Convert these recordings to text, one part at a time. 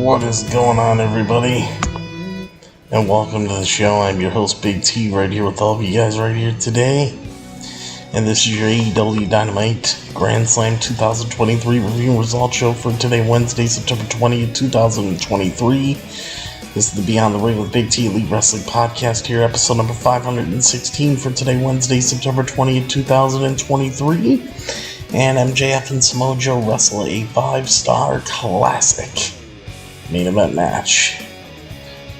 What is going on, everybody? And welcome to the show. I'm your host, Big T, right here with all of you guys right here today. And this is your AEW Dynamite Grand Slam 2023 review and result show for today, Wednesday, September 20th, 2023. This is the Beyond the Ring with Big T Elite Wrestling podcast here, episode number 516 for today, Wednesday, September 20th, 2023. And MJF and Samoa Joe wrestle a 5-star classic main event match.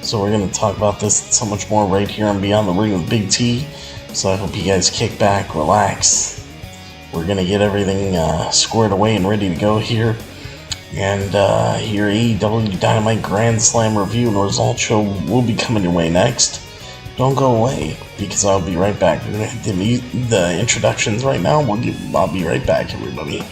So we're going to talk about this and so much more right here on Beyond the Ring with Big T. So I hope you guys kick back, relax. We're going to get everything squared away and ready to go here. And your AEW Dynamite Grand Slam review and result show will be coming your way next. Don't go away, because I'll be right back. We're going to hit the introductions right now. I'll be right back, everybody.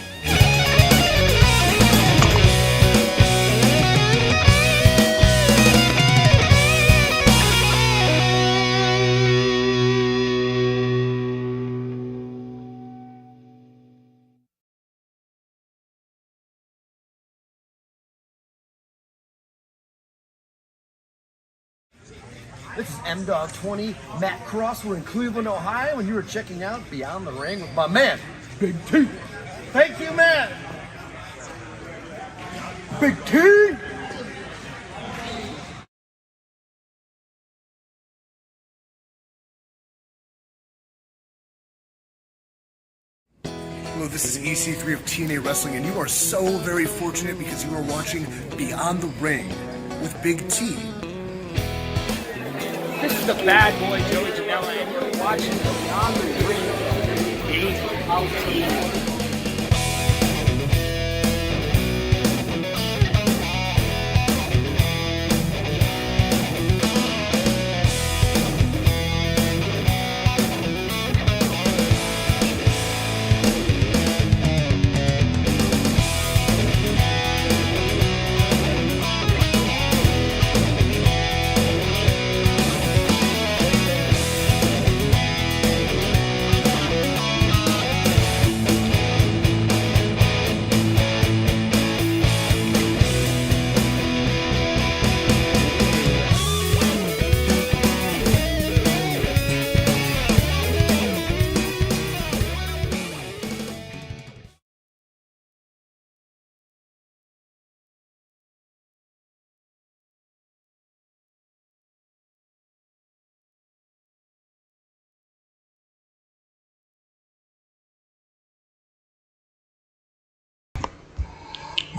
This is M-Dog20, Matt Cross. We're in Cleveland, Ohio, and you are checking out Beyond the Ring with my man, Big T. Thank you, man. Big T. Hello, this is EC3 of TNA Wrestling, and you are so very fortunate because you are watching Beyond the Ring with Big T. This is the bad boy, Joey Janela, and you're watching Beyond the Ring, AEW.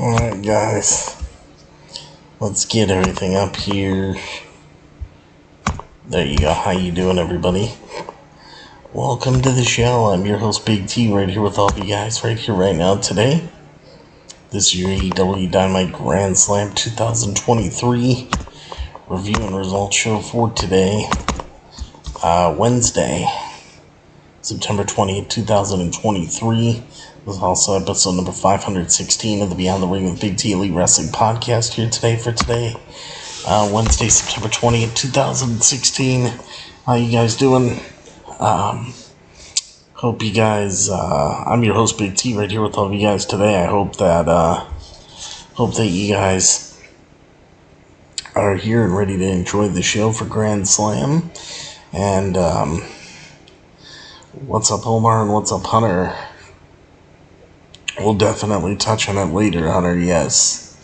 Alright, guys, let's get everything up here. There you go. How you doing, everybody? Welcome to the show. I'm your host Big T, right here with all of you guys right here right now today. This is your AEW Dynamite Grand Slam 2023 review and results show for today, Wednesday, September 20th, 2023. This is also episode number 516 of the Beyond the Ring with Big T Elite Wrestling podcast here today for today, Wednesday, September 20th, 2016. How you guys doing? Hope you guys, I'm your host Big T right here with all of you guys today. I hope that you guys are here and ready to enjoy the show for Grand Slam. And, what's up Omar and what's up Hunter? We'll definitely touch on it later, Hunter, yes.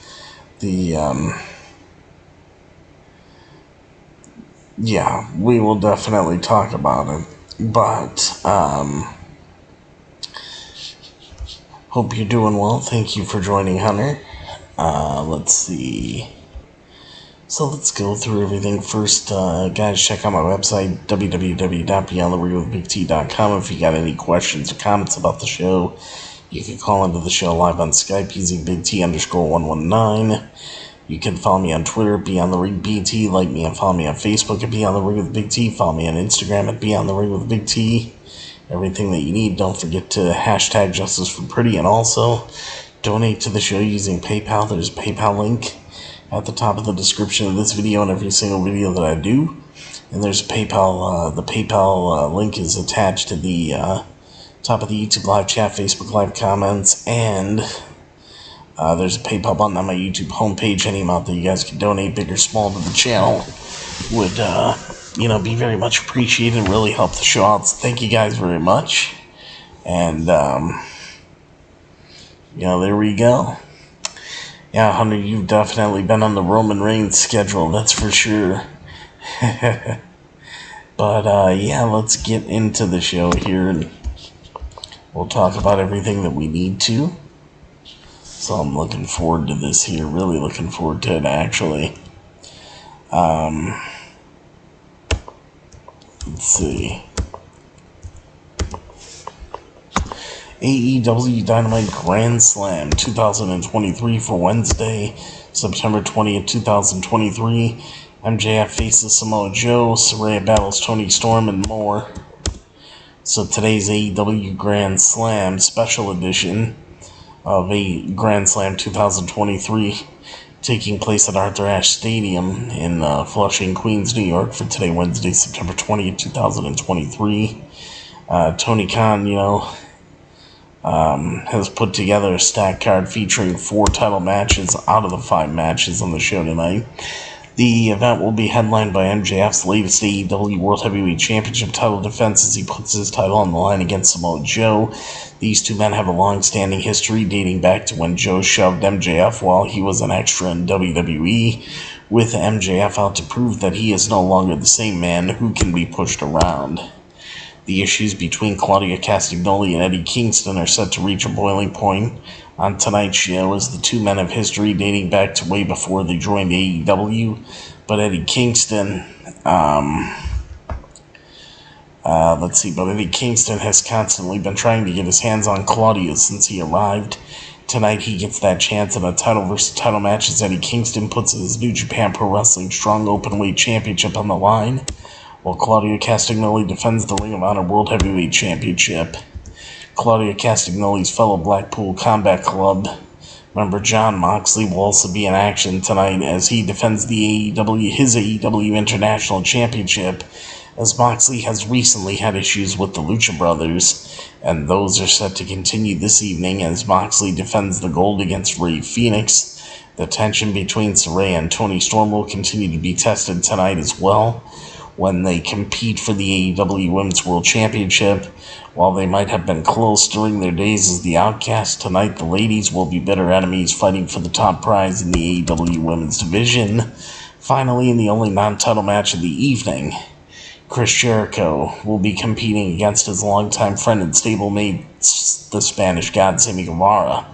Yeah, we will definitely talk about it. But, hope you're doing well. Thank you for joining, Hunter. Let's see. So let's go through everything. First, guys, check out my website, www.beyondtheringwithbigt.com. If you got any questions or comments about the show, you can call into the show live on Skype using BigT_119. You can follow me on Twitter, Beyond the Ring BT. Like me and follow me on Facebook at Beyond the Ring with Big T. Follow me on Instagram at Beyond the Ring with Big T. Everything that you need. Don't forget to hashtag Justice for Pretty, and also donate to the show using PayPal. There's a PayPal link at the top of the description of this video and every single video that I do. And there's a PayPal. The PayPal link is attached to the top of the YouTube live chat, Facebook live comments, and there's a PayPal button on my YouTube homepage. Any amount that you guys can donate, big or small, to the channel would, be very much appreciated and really help the show out. So thank you guys very much. And, there we go. Yeah, Hunter, you've definitely been on the Roman Reigns schedule, that's for sure. But, let's get into the show here, and we'll talk about everything that we need to. So I'm looking forward to this here, really looking forward to it, actually. Let's see. AEW Dynamite Grand Slam 2023 for Wednesday, September 20th, 2023. MJF faces Samoa Joe, Saraya battles Toni Storm, and more. So today's AEW Grand Slam special edition of a Grand Slam 2023 taking place at Arthur Ashe Stadium in Flushing, Queens, New York for today, Wednesday, September 20th, 2023. Tony Khan, has put together a stack card featuring 4 title matches out of the 5 matches on the show tonight. The event will be headlined by MJF's latest AEW World Heavyweight Championship title defense as he puts his title on the line against Samoa Joe. These two men have a long-standing history dating back to when Joe shoved MJF while he was an extra in WWE, with MJF out to prove that he is no longer the same man who can be pushed around. The issues between Claudio Castagnoli and Eddie Kingston are set to reach a boiling point on tonight's show, as the two men have history dating back to way before they joined AEW. But Eddie Kingston, Eddie Kingston has constantly been trying to get his hands on Claudio since he arrived. Tonight he gets that chance in a title versus title match as Eddie Kingston puts his New Japan Pro Wrestling Strong Openweight Championship on the line, while Claudio Castagnoli defends the Ring of Honor World Heavyweight Championship. Claudio Castagnoli's fellow Blackpool Combat Club member Jon Moxley will also be in action tonight as he defends his AEW International Championship, as Moxley has recently had issues with the Lucha Brothers, and those are set to continue this evening as Moxley defends the gold against Rey Fenix. The tension between Saraya and Toni Storm will continue to be tested tonight as well, when they compete for the AEW Women's World Championship. While they might have been close during their days as the Outcasts, tonight the ladies will be bitter enemies fighting for the top prize in the AEW Women's Division. Finally, in the only non-title match of the evening, Chris Jericho will be competing against his longtime friend and stablemate, the Spanish God, Sammy Guevara.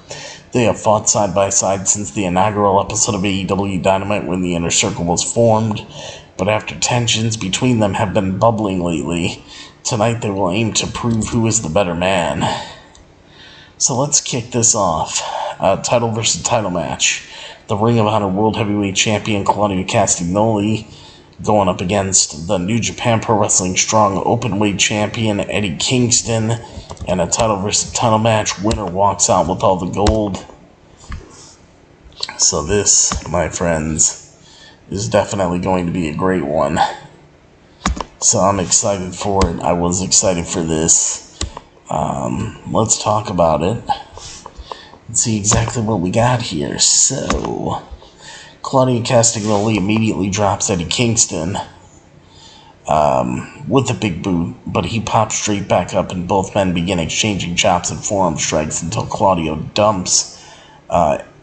They have fought side by side since the inaugural episode of AEW Dynamite when the Inner Circle was formed, but after tensions between them have been bubbling lately, Tonight they will aim to prove who is the better man. So let's kick this off. Title versus title match. The Ring of Honor World Heavyweight Champion Claudio Castagnoli going up against the New Japan Pro Wrestling Strong Openweight Champion Eddie Kingston. And a title versus title match. Winner walks out with all the gold. So this, my friends, is definitely going to be a great one. So I'm excited for it. I was excited for this. Let's talk about it. Let's see exactly what we got here. So, Claudio Castagnoli immediately drops Eddie Kingston with a big boot, but he pops straight back up and both men begin exchanging chops and forearm strikes until Claudio dumps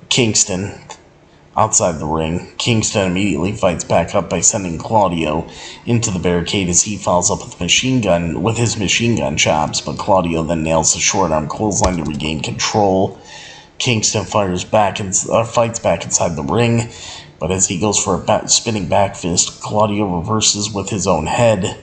Kingston outside the ring. Kingston immediately fights back up by sending Claudio into the barricade as he follows up with his machine gun chops, but Claudio then nails the short arm clothesline to regain control. Kingston fights back inside the ring, but as he goes for a spinning back fist, Claudio reverses with his own head.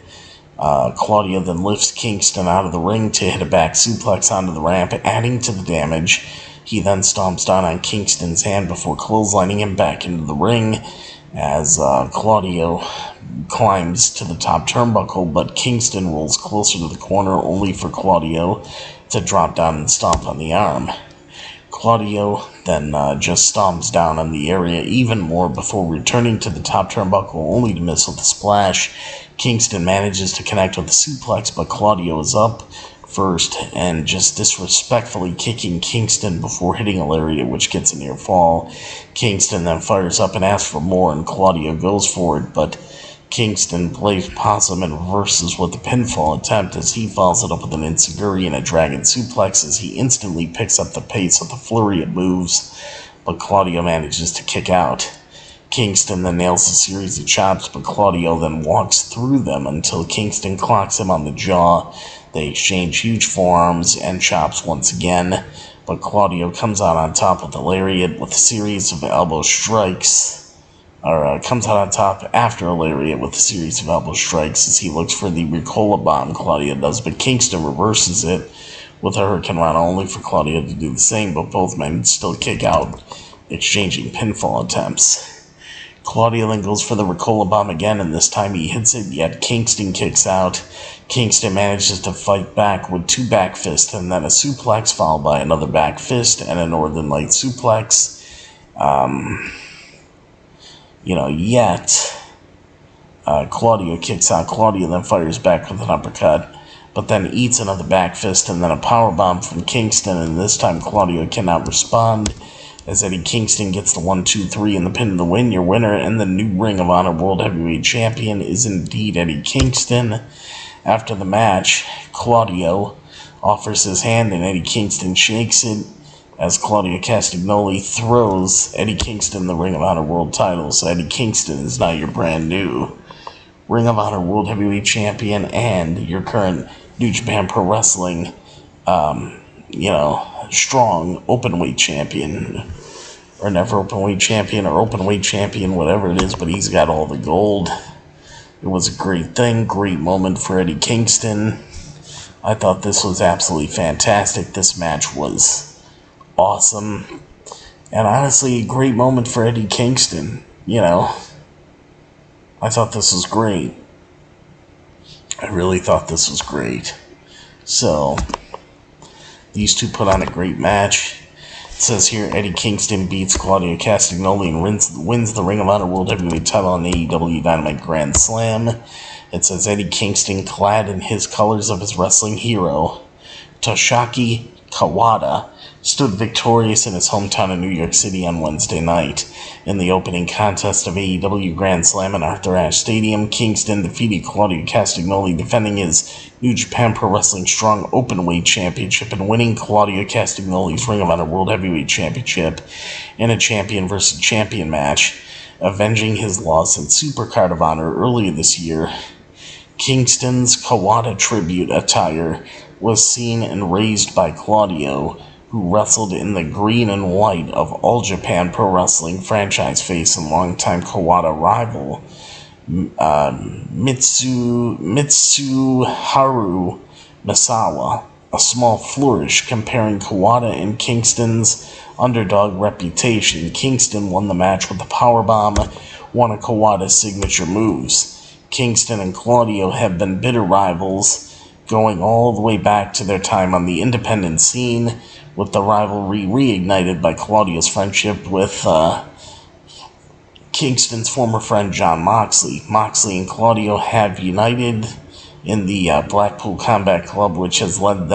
Claudio then lifts Kingston out of the ring to hit a back suplex onto the ramp, adding to the damage. He then stomps down on Kingston's hand before clotheslining him back into the ring as Claudio climbs to the top turnbuckle, but Kingston rolls closer to the corner only for Claudio to drop down and stomp on the arm. Claudio then just stomps down on the area even more before returning to the top turnbuckle only to miss with a splash. Kingston manages to connect with a suplex, but Claudio is up first and just disrespectfully kicking Kingston before hitting a lariat, which gets a near fall. Kingston then fires up and asks for more, and Claudio goes for it, but Kingston plays possum and reverses with a pinfall attempt as he follows it up with an enziguri and a dragon suplex as he instantly picks up the pace with a flurry of moves, but Claudio manages to kick out. Kingston then nails a series of chops, but Claudio then walks through them until Kingston clocks him on the jaw. They exchange huge forearms and chops once again, but Claudio comes out on top with a lariat with a series of elbow strikes, comes out on top after a lariat with a series of elbow strikes as he looks for the Ricola bomb, Claudio does, but Kingston reverses it with a Hurricane Rana only for Claudio to do the same, but both men still kick out, exchanging pinfall attempts. Claudio then goes for the Ricola bomb again, and this time he hits it, yet Kingston kicks out. Kingston manages to fight back with two back fists and then a suplex followed by another back fist and a Northern Light suplex. Claudio kicks out. Claudio then fires back with an uppercut, but then eats another back fist and then a powerbomb from Kingston, and this time Claudio cannot respond as Eddie Kingston gets the 1-2-3 and the pin to win. Your winner and the new Ring of Honor World Heavyweight Champion is indeed Eddie Kingston. After the match, Claudio offers his hand and Eddie Kingston shakes it as Claudio Castagnoli throws Eddie Kingston the Ring of Honor World title. So Eddie Kingston is now your brand new Ring of Honor World Heavyweight Champion and your current New Japan Pro Wrestling strong openweight champion, or never openweight champion, or openweight champion, whatever it is, but he's got all the gold. It was a great thing, great moment for Eddie Kingston. I thought this was absolutely fantastic. This match was awesome, and honestly, a great moment for Eddie Kingston. I thought this was great. I really thought this was great. So these two put on a great match. It says here, Eddie Kingston beats Claudio Castagnoli and wins the Ring of Honor World Heavyweight title on the AEW Dynamite Grand Slam. It says Eddie Kingston, clad in his colors of his wrestling hero, Toshiaki Kawada, stood victorious in his hometown of New York City on Wednesday night. In the opening contest of AEW Grand Slam in Arthur Ashe Stadium, Kingston defeated Claudio Castagnoli, defending his New Japan Pro Wrestling Strong Openweight Championship and winning Claudio Castagnoli's Ring of Honor World Heavyweight Championship in a champion versus champion match, avenging his loss in Supercard of Honor earlier this year. Kingston's Kawada tribute attire was seen and raised by Claudio, who wrestled in the green and white of All Japan Pro Wrestling franchise face and longtime Kawada rival Mitsuharu Misawa a small flourish, comparing Kawada and Kingston's underdog reputation. Kingston won the match with the powerbomb, one of Kawada's signature moves. Kingston and Claudio have been bitter rivals, going all the way back to their time on the independent scene, with the rivalry reignited by Claudio's friendship with Kingston's former friend Jon Moxley. Moxley and Claudio have united in the Blackpool Combat Club, which has led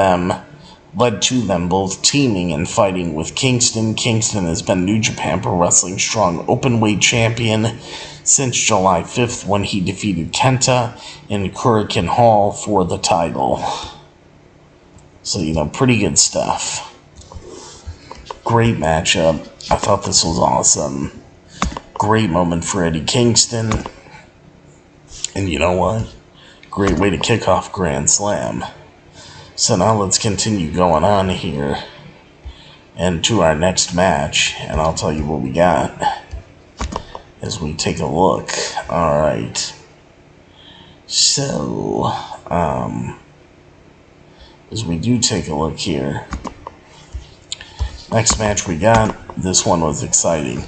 to them both teaming and fighting with Kingston. Kingston has been New Japan Pro Wrestling Strong Openweight Champion since July 5th when he defeated Kenta in Kurikan Hall for the title. So, pretty good stuff. Great matchup. I thought this was awesome. Great moment for Eddie Kingston. And you know what? Great way to kick off Grand Slam. So now let's continue going on here and to our next match, and I'll tell you what we got as we take a look. Alright. So, as we do take a look here, next match we got, this one was exciting.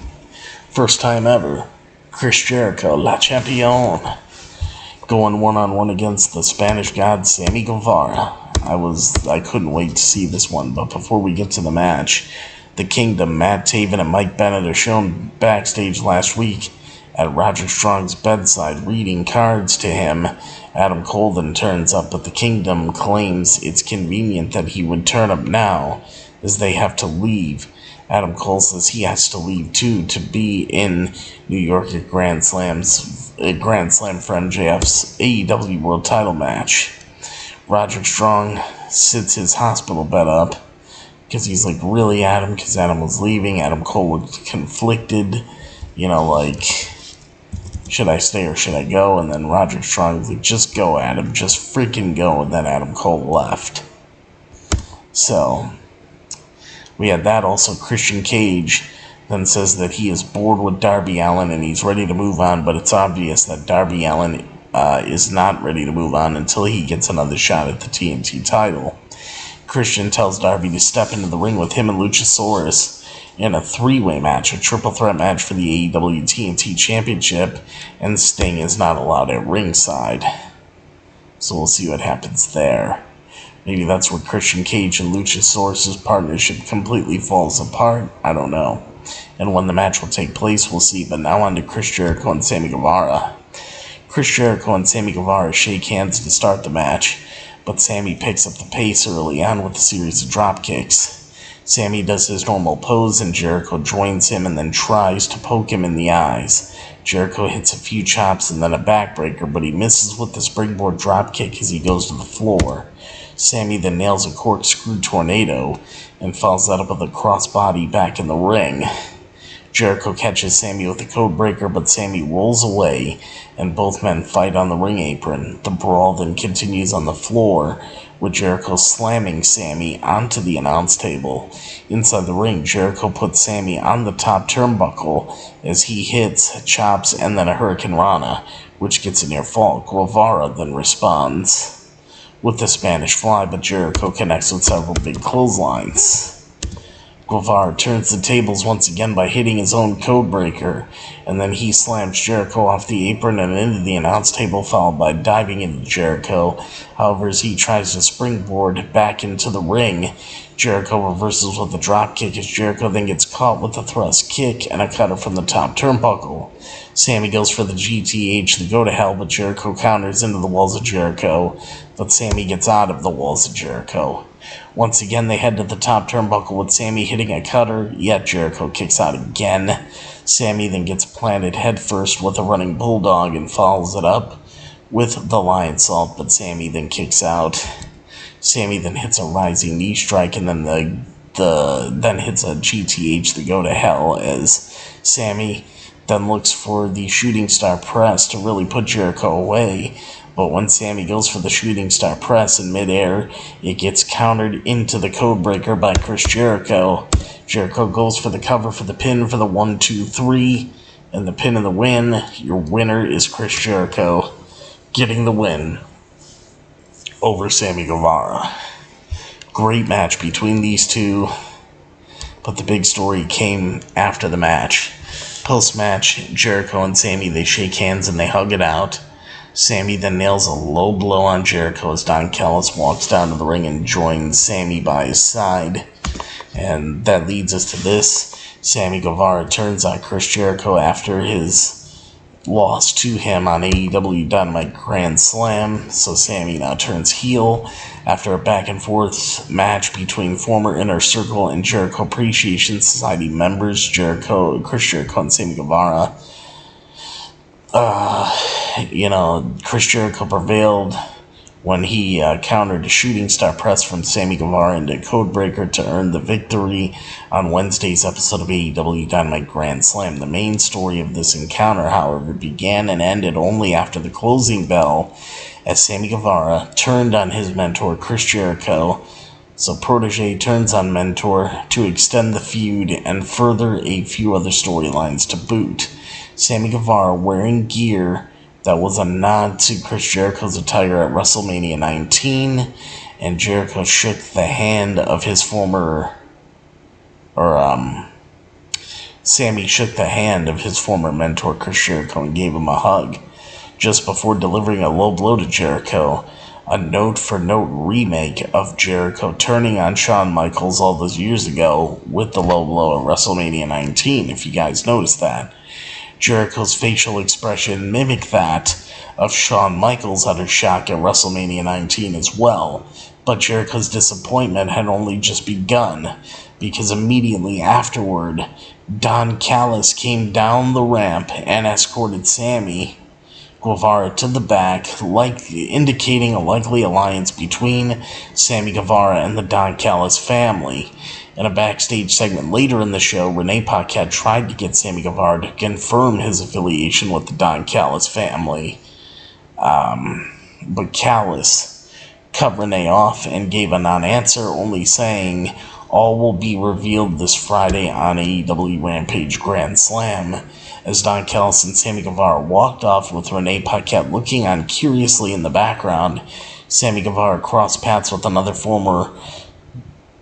First time ever, Chris Jericho, La Champion, going one-on-one against the Spanish God, Sammy Guevara. I couldn't wait to see this one, but before we get to the match, the Kingdom, Matt Taven and Mike Bennett are shown backstage last week at Roderick Strong's bedside reading cards to him. Adam Cole then turns up, but the Kingdom claims it's convenient that he would turn up now as they have to leave. Adam Cole says he has to leave too to be in New York at Grand Slam for MJF's AEW World Title match. Roderick Strong sits his hospital bed up because he's like, really, Adam? Because Adam was leaving. Adam Cole was conflicted, should I stay or should I go? And then Roderick Strong was like, just go, Adam, just freaking go. And then Adam Cole left. So we had that. Also, Christian Cage then says that he is bored with Darby Allin and he's ready to move on, but it's obvious that Darby Allin is not ready to move on until he gets another shot at the TNT title. Christian tells Darby to step into the ring with him and Luchasaurus in a three-way match, a triple threat match for the AEW TNT Championship, and Sting is not allowed at ringside. So we'll see what happens there. Maybe that's where Christian Cage and Luchasaurus' partnership completely falls apart. I don't know. And when the match will take place, we'll see. But now on to Chris Jericho and Sammy Guevara. Chris Jericho and Sammy Guevara shake hands to start the match, but Sammy picks up the pace early on with a series of drop kicks. Sammy does his normal pose and Jericho joins him and then tries to poke him in the eyes. Jericho hits a few chops and then a backbreaker, but he misses with the springboard drop kick as he goes to the floor. Sammy then nails a corkscrew tornado and falls out of the crossbody back in the ring. Jericho catches Sammy with a code breaker, but Sammy rolls away, and both men fight on the ring apron. The brawl then continues on the floor, with Jericho slamming Sammy onto the announce table. Inside the ring, Jericho puts Sammy on the top turnbuckle as he hits chops and then a Hurricane Rana, which gets a near fall. Guevara then responds with the Spanish Fly, but Jericho connects with several big clotheslines. Guevara turns the tables once again by hitting his own code breaker, and then he slams Jericho off the apron and into the announce table, followed by diving into Jericho. However, as he tries to springboard back into the ring, Jericho reverses with a drop kick as Jericho then gets caught with a thrust kick and a cutter from the top turnbuckle. Sammy goes for the GTH to go to hell, but Jericho counters into the walls of Jericho, but Sammy gets out of the walls of Jericho. Once again, they head to the top turnbuckle with Sammy hitting a cutter, yet Jericho kicks out again. Sammy then gets planted headfirst with a running bulldog and follows it up with the lion salt, but Sammy then kicks out. Sammy then hits a rising knee strike and then then hits a GTH to go to hell as Sammy then looks for the shooting star press to really put Jericho away. But when Sammy goes for the shooting star press in midair, it gets countered into the code breaker by Chris Jericho. Jericho goes for the cover for the pin for the 1, 2, 3, And the pin and the win, your winner is Chris Jericho getting the win over Sammy Guevara. Great match between these two, but the big story came after the match. Post-match, Jericho and Sammy, they shake hands and they hug it out. Sammy then nails a low blow on Jericho as Don Callis walks down to the ring and joins Sammy by his side. And that leads us to this. Sammy Guevara turns on Chris Jericho after his loss to him on AEW Dynamite Grand Slam. So Sammy now turns heel after a back and forth match between former Inner Circle and Jericho Appreciation Society members, Chris Jericho and Sammy Guevara. Chris Jericho prevailed when he countered a shooting star press from Sammy Guevara into Codebreaker to earn the victory on Wednesday's episode of AEW Dynamite Grand Slam. The main story of this encounter, however, began and ended only after the closing bell as Sammy Guevara turned on his mentor, Chris Jericho. So Protege turns on mentor to extend the feud and further a few other storylines to boot. Sammy Guevara wearing gear that was a nod to Chris Jericho's attire at WrestleMania 19, and Jericho shook the hand of his Sammy shook the hand of his former mentor Chris Jericho and gave him a hug, just before delivering a low blow to Jericho, a note-for-note remake of Jericho turning on Shawn Michaels all those years ago with the low blow at WrestleMania 19, if you guys noticed that. Jericho's facial expression mimicked that of Shawn Michaels' utter shock at WrestleMania 19 as well, but Jericho's disappointment had only just begun, because immediately afterward, Don Callis came down the ramp and escorted Sammy Guevara to the back, indicating a likely alliance between Sammy Guevara and the Don Callis family. In a backstage segment later in the show, Renee Paquette tried to get Sammy Guevara to confirm his affiliation with the Don Callis family. But Callis cut Renee off and gave a non-answer, only saying, "All will be revealed this Friday on AEW Rampage Grand Slam." As Don Callis and Sammy Guevara walked off with Renee Paquette looking on curiously in the background, Sammy Guevara crossed paths with another former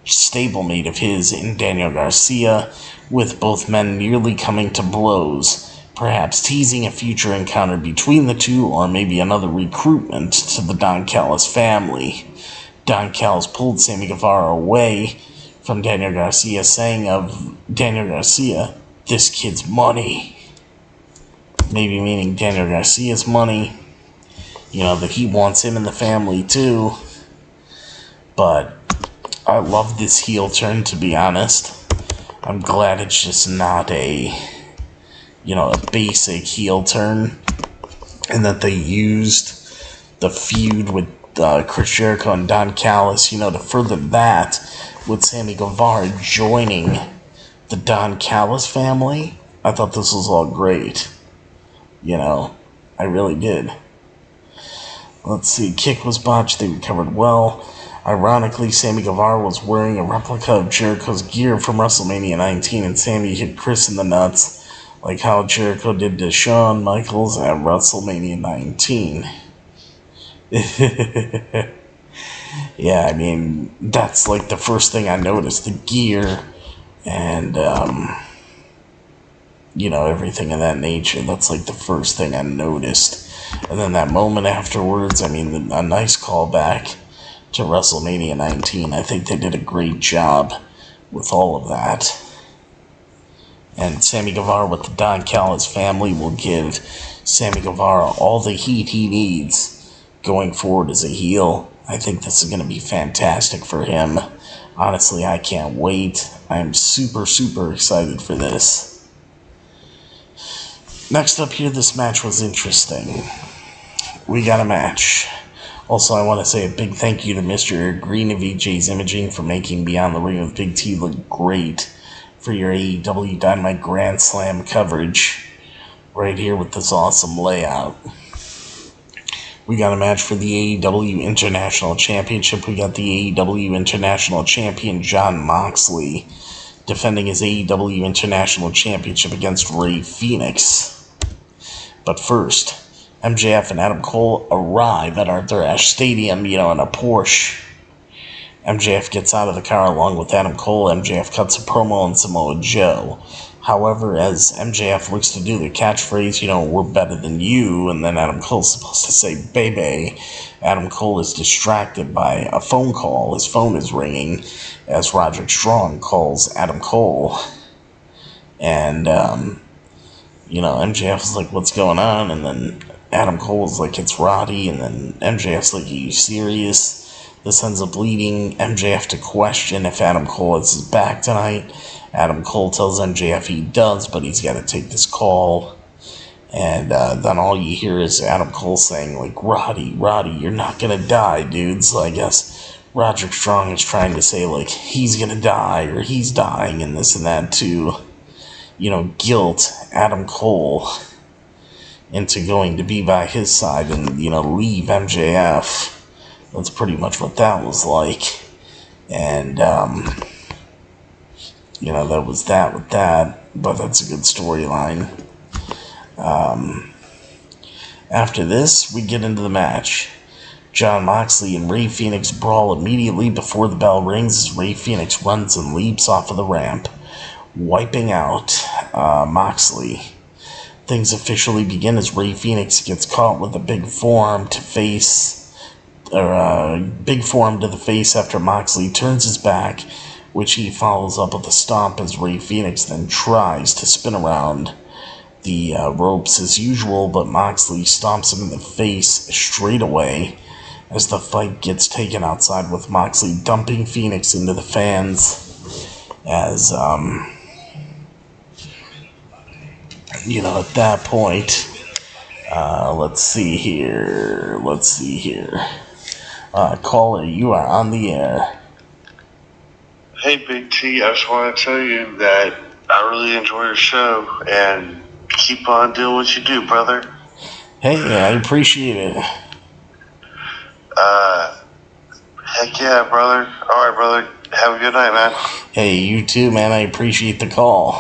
stablemate of his in Daniel Garcia, with both men nearly coming to blows, perhaps teasing a future encounter between the two or maybe another recruitment to the Don Callis family. Don Callis pulled Sammy Guevara away from Daniel Garcia, saying of Daniel Garcia, "This kid's money." Maybe meaning Daniel Garcia's money. That he wants him in the family too. But I love this heel turn, to be honest. I'm glad it's just not a basic heel turn, and that they used the feud with Chris Jericho and Don Callis, to further that, with Sammy Guevara joining the Don Callis family. I thought this was all great. I really did. Let's see, kick was botched, they recovered well. Ironically, Sammy Guevara was wearing a replica of Jericho's gear from WrestleMania 19, and Sammy hit Chris in the nuts, like how Jericho did to Shawn Michaels at WrestleMania 19. Yeah, that's like the first thing I noticed, the gear, and, everything of that nature. That's like the first thing I noticed. And then that moment afterwards, a nice callback to WrestleMania 19. I think they did a great job with all of that. And Sammy Guevara with the Don Callis family will give Sammy Guevara all the heat he needs going forward as a heel. I think this is going to be fantastic for him. Honestly, I can't wait. I'm super, super excited for this. Next up here, this match was interesting. We got a match. Also, I want to say a big thank you to Mr. Green of EJ's Imaging for making Beyond the Ring with Big T look great for your AEW Dynamite Grand Slam coverage right here with this awesome layout. We got a match for the AEW International Championship. We got the AEW International Champion Jon Moxley defending his AEW International Championship against Rey Fenix. But first, MJF and Adam Cole arrive at Arthur Ashe Stadium, in a Porsche. MJF gets out of the car along with Adam Cole. MJF cuts a promo on Samoa Joe. However, as MJF looks to do the catchphrase, we're better than you, and then Adam Cole's supposed to say, baby, Adam Cole is distracted by a phone call. His phone is ringing as Roderick Strong calls Adam Cole. And, MJF's like, what's going on? And then Adam Cole's like, it's Roddy. And then MJF's like, are you serious? This ends up leading MJF to question if Adam Cole has his back tonight. Adam Cole tells MJF he does, but he's got to take this call. And then all you hear is Adam Cole saying, like, Roddy, you're not going to die, dude. So I guess Roderick Strong is trying to say, like, he's going to die or he's dying and this and that to, guilt Adam Cole into going to be by his side and, leave MJF. That's pretty much what that was like. And, that was that with that. But that's a good storyline. After this, we get into the match. Jon Moxley and Rey Fenix brawl immediately before the bell rings as Rey Fenix runs and leaps off of the ramp, wiping out Moxley. Things officially begin as Rey Fenix gets caught with a big forearm to the face after Moxley turns his back, which he follows up with a stomp as Rey Fenix then tries to spin around the ropes as usual, but Moxley stomps him in the face straight away as the fight gets taken outside with Moxley dumping Fenix into the fans as, at that point, let's see here. Caller, you are on the air. Hey, Big T, I just want to tell you that I really enjoy your show, and keep on doing what you do, brother. Hey, I appreciate it. Heck yeah, brother. All right, brother. Have a good night, man. Hey, you too, man. I appreciate the call.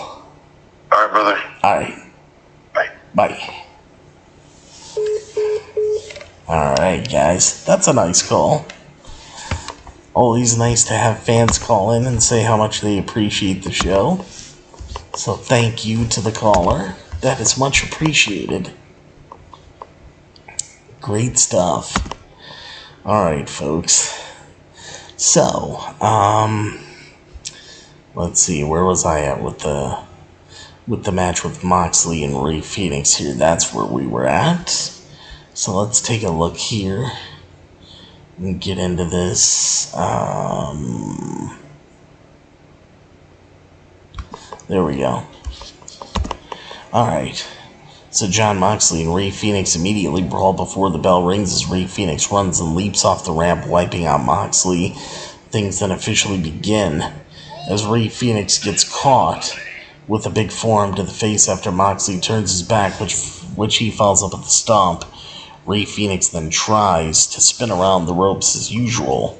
All right, brother. All right. Bye. Alright, guys. That's a nice call. Always nice to have fans call in and say how much they appreciate the show. So thank you to the caller. That is much appreciated. Great stuff. Alright, folks. So, let's see. Where was I at with the match with Moxley and Rey Fenix here? That's where we were at. So let's take a look here and get into this. There we go. Alright. So Jon Moxley and Rey Fenix immediately brawl before the bell rings as Rey Fenix runs and leaps off the ramp, wiping out Moxley. Things then officially begin as Rey Fenix gets caught with a big forearm to the face after Moxley turns his back, which he follows up with a stomp. Rey Fenix then tries to spin around the ropes as usual,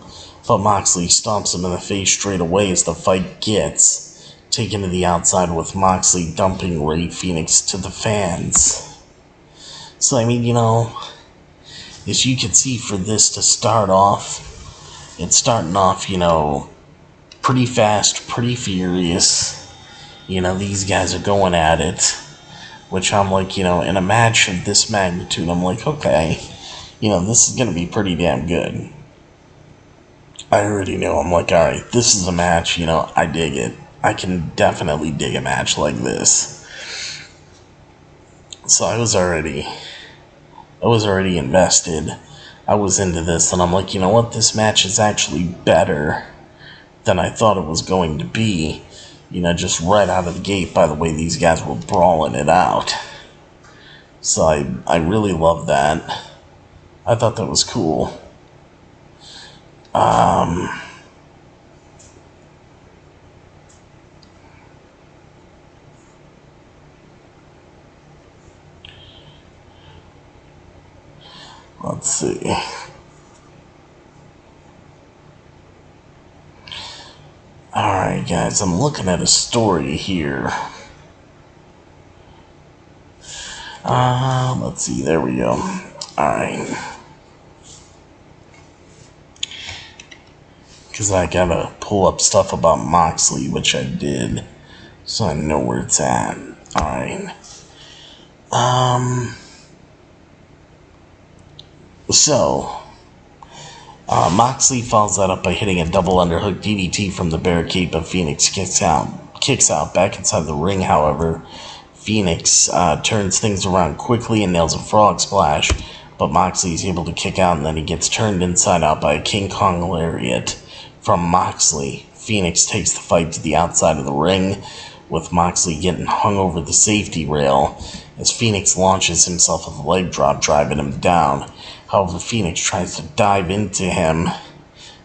but Moxley stomps him in the face straight away as the fight gets taken to the outside with Moxley dumping Rey Fenix to the fans. So, as you can see, for this to start off, it's starting off, pretty fast, pretty furious. These guys are going at it. Which I'm like, in a match of this magnitude, I'm like, okay, this is going to be pretty damn good. I already knew. I'm like, alright, this is a match, I dig it. I can definitely dig a match like this. So I was already invested. I was into this, and I'm like, you know what, this match is actually better than I thought it was going to be. Just right out of the gate, by the way these guys were brawling it out. So I really love that. I thought that was cool. Let's see. Alright. Alright, guys, I'm looking at a story here. Let's see, there we go. Alright. Because I gotta pull up stuff about Moxley, which I did, so I know where it's at. Alright. Moxley follows that up by hitting a double underhook DDT from the barricade, but Phoenix kicks out back inside the ring. However, Phoenix turns things around quickly and nails a frog splash, but Moxley is able to kick out, and then he gets turned inside out by a King Kong lariat from Moxley. Phoenix takes the fight to the outside of the ring, with Moxley getting hung over the safety rail as Phoenix launches himself with a leg drop, driving him down. However, Phoenix tries to dive into him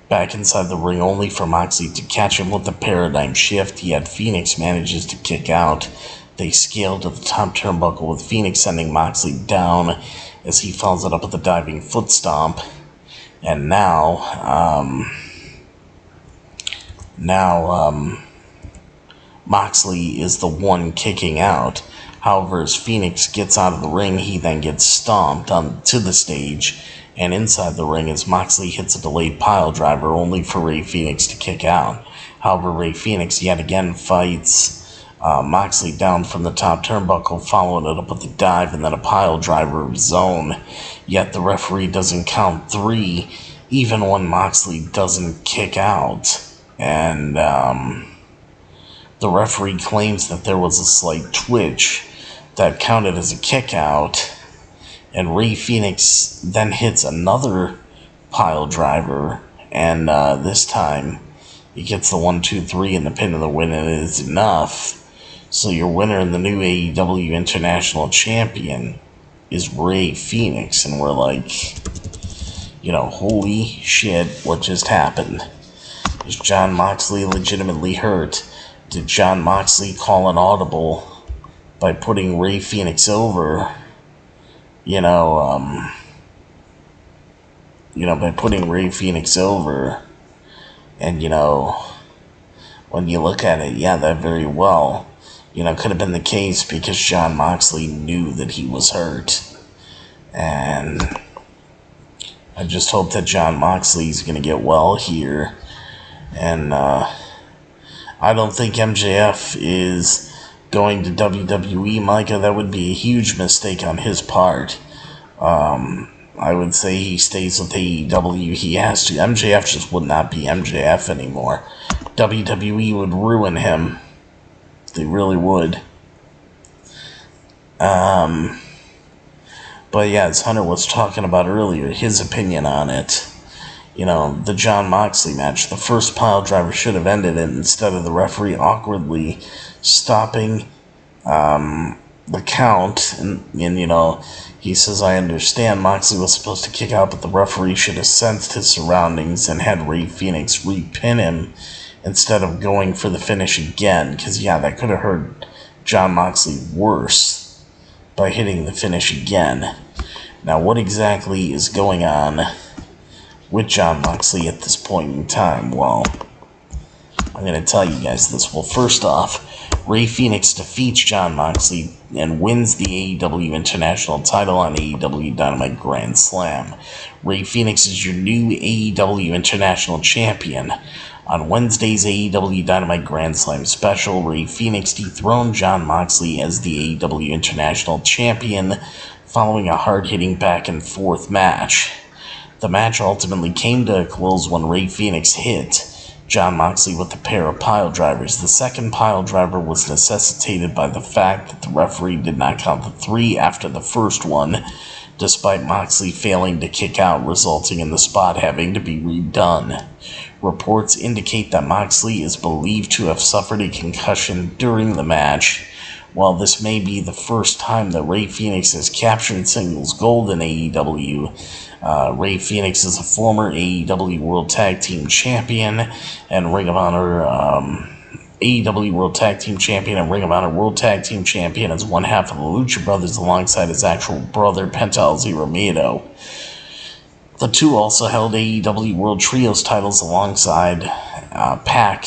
back inside the ring, only for Moxley to catch him with a paradigm shift, yet Phoenix manages to kick out. They scale to the top turnbuckle, with Phoenix sending Moxley down as he follows it up with a diving foot stomp. And now Moxley is the one kicking out. However, as Phoenix gets out of the ring, he then gets stomped onto the stage, and inside the ring as Moxley hits a delayed pile driver, only for Rey Fenix to kick out. However, Rey Fenix yet again fights Moxley down from the top turnbuckle, following it up with a dive and then a pile driver of his own. Yet the referee doesn't count 3, even when Moxley doesn't kick out. And the referee claims that there was a slight twitch that counted as a kick out, and Rey Fenix then hits another pile driver, and this time he gets the 1, 2, 3 and the pin of the win, and it is enough. So your winner and the new AEW International Champion is Rey Fenix, and we're like, holy shit, what just happened? Is Jon Moxley legitimately hurt? Did Jon Moxley call an audible by putting Rey Fenix over? By putting Rey Fenix over. And, when you look at it, yeah, that very well, could have been the case, because Jon Moxley knew that he was hurt. And I just hope that Jon Moxley's going to get well here. And, I don't think MJF is going to WWE, Micah. That would be a huge mistake on his part. I would say he stays with AEW. He has to. MJF just would not be MJF anymore. WWE would ruin him. They really would. But yeah, as Hunter was talking about earlier, his opinion on it. The Jon Moxley match, the first pile driver should have ended it instead of the referee awkwardly stopping the count. And he says, I understand Moxley was supposed to kick out, but the referee should have sensed his surroundings and had Rey Fenix repin him instead of going for the finish again. Because, yeah, that could have hurt Jon Moxley worse by hitting the finish again. Now, what exactly is going on with Jon Moxley at this point in time? Well, I'm going to tell you guys this. Well, first off, Rey Fenix defeats Jon Moxley and wins the AEW International title on AEW Dynamite Grand Slam. Rey Fenix is your new AEW International Champion. On Wednesday's AEW Dynamite Grand Slam special, Rey Fenix dethroned Jon Moxley as the AEW International Champion following a hard-hitting back-and-forth match. The match ultimately came to a close when Rey Fenix hit Jon Moxley with a pair of pile drivers. The second pile driver was necessitated by the fact that the referee did not count the 3 after the first one, despite Moxley failing to kick out, resulting in the spot having to be redone. Reports indicate that Moxley is believed to have suffered a concussion during the match. While this may be the first time that Rey Fenix has captured singles gold in AEW, Rey Fenix is a former AEW World Tag Team Champion and Ring of Honor AEW World Tag Team Champion and Ring of Honor World Tag Team Champion as one half of the Lucha Brothers alongside his actual brother Penta El Zero Miedo. The two also held AEW World Trios titles alongside Pac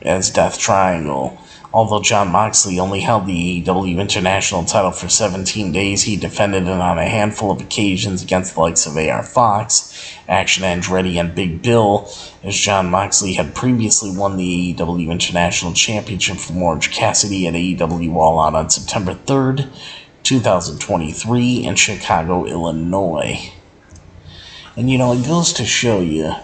as Death Triangle. Although Jon Moxley only held the AEW International title for 17 days, he defended it on a handful of occasions against the likes of AR Fox, Action Andretti, and Big Bill, as Jon Moxley had previously won the AEW International Championship from Orange Cassidy at AEW All In on September 3rd, 2023 in Chicago, Illinois. And it goes to show you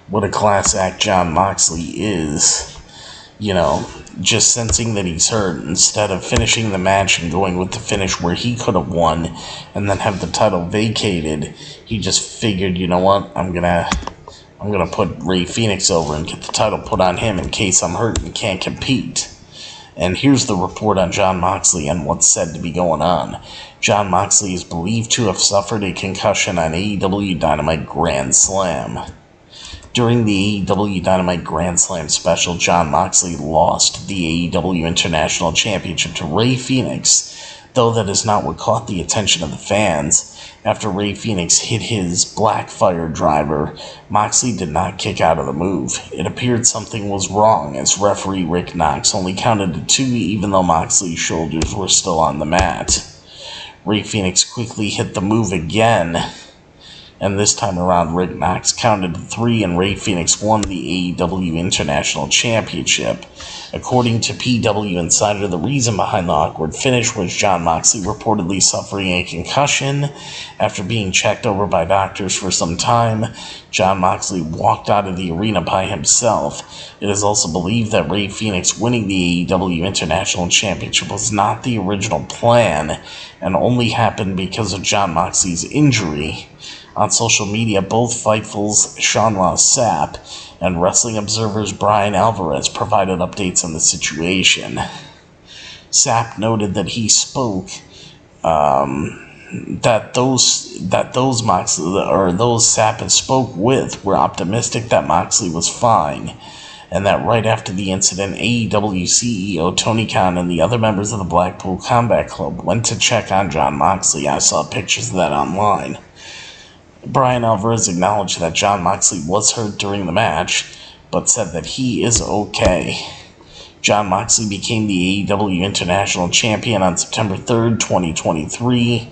what a class act Jon Moxley is. Just sensing that he's hurt, instead of finishing the match and going with the finish where he could have won and then have the title vacated, he just figured, you know what, I'm gonna put Rey Fenix over and get the title put on him in case I'm hurt and can't compete. And here's the report on Jon Moxley and what's said to be going on. Jon Moxley is believed to have suffered a concussion on AEW Dynamite Grand Slam. During the AEW Dynamite Grand Slam special, Jon Moxley lost the AEW International Championship to Rey Fenix, though that is not what caught the attention of the fans. After Rey Fenix hit his Black Fire driver, Moxley did not kick out of the move. It appeared something was wrong, as referee Rick Knox only counted to 2 even though Moxley's shoulders were still on the mat. Rey Fenix quickly hit the move again, and this time around Rick Knox counted to 3 and Rey Fenix won the AEW International Championship. According to PW Insider, the reason behind the awkward finish was Jon Moxley reportedly suffering a concussion. After being checked over by doctors for some time, Jon Moxley walked out of the arena by himself. It is also believed that Rey Fenix winning the AEW International Championship was not the original plan and only happened because of Jon Moxley's injury. On social media, both Fightful's Sean Ross Sapp and Wrestling Observer's Brian Alvarez provided updates on the situation. Sapp noted that he spoke that those Sapp spoke with were optimistic that Moxley was fine, and that right after the incident, AEW CEO Tony Khan and the other members of the Blackpool Combat Club went to check on Jon Moxley. I saw pictures of that online. Brian Alvarez acknowledged that Jon Moxley was hurt during the match, but said that he is okay. Jon Moxley became the AEW International Champion on September 3rd, 2023,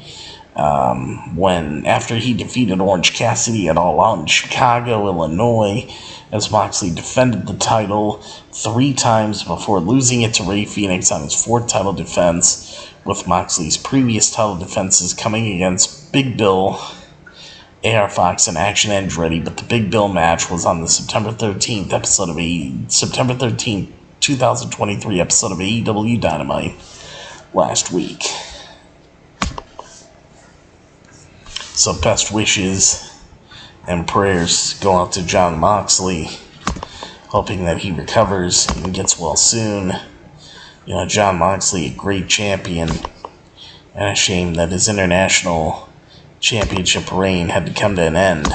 after he defeated Orange Cassidy at All Out in Chicago, Illinois, as Moxley defended the title 3 times before losing it to Rey Fenix on his 4th title defense, with Moxley's previous title defenses coming against Big Bill, AR Fox, and Action Andretti, but the Big Bill match was on the September 13th, 2023 episode of AEW Dynamite last week. So best wishes and prayers go out to Jon Moxley, hoping that he recovers and gets well soon. Jon Moxley, a great champion, and a shame that his international championship reign had to come to an end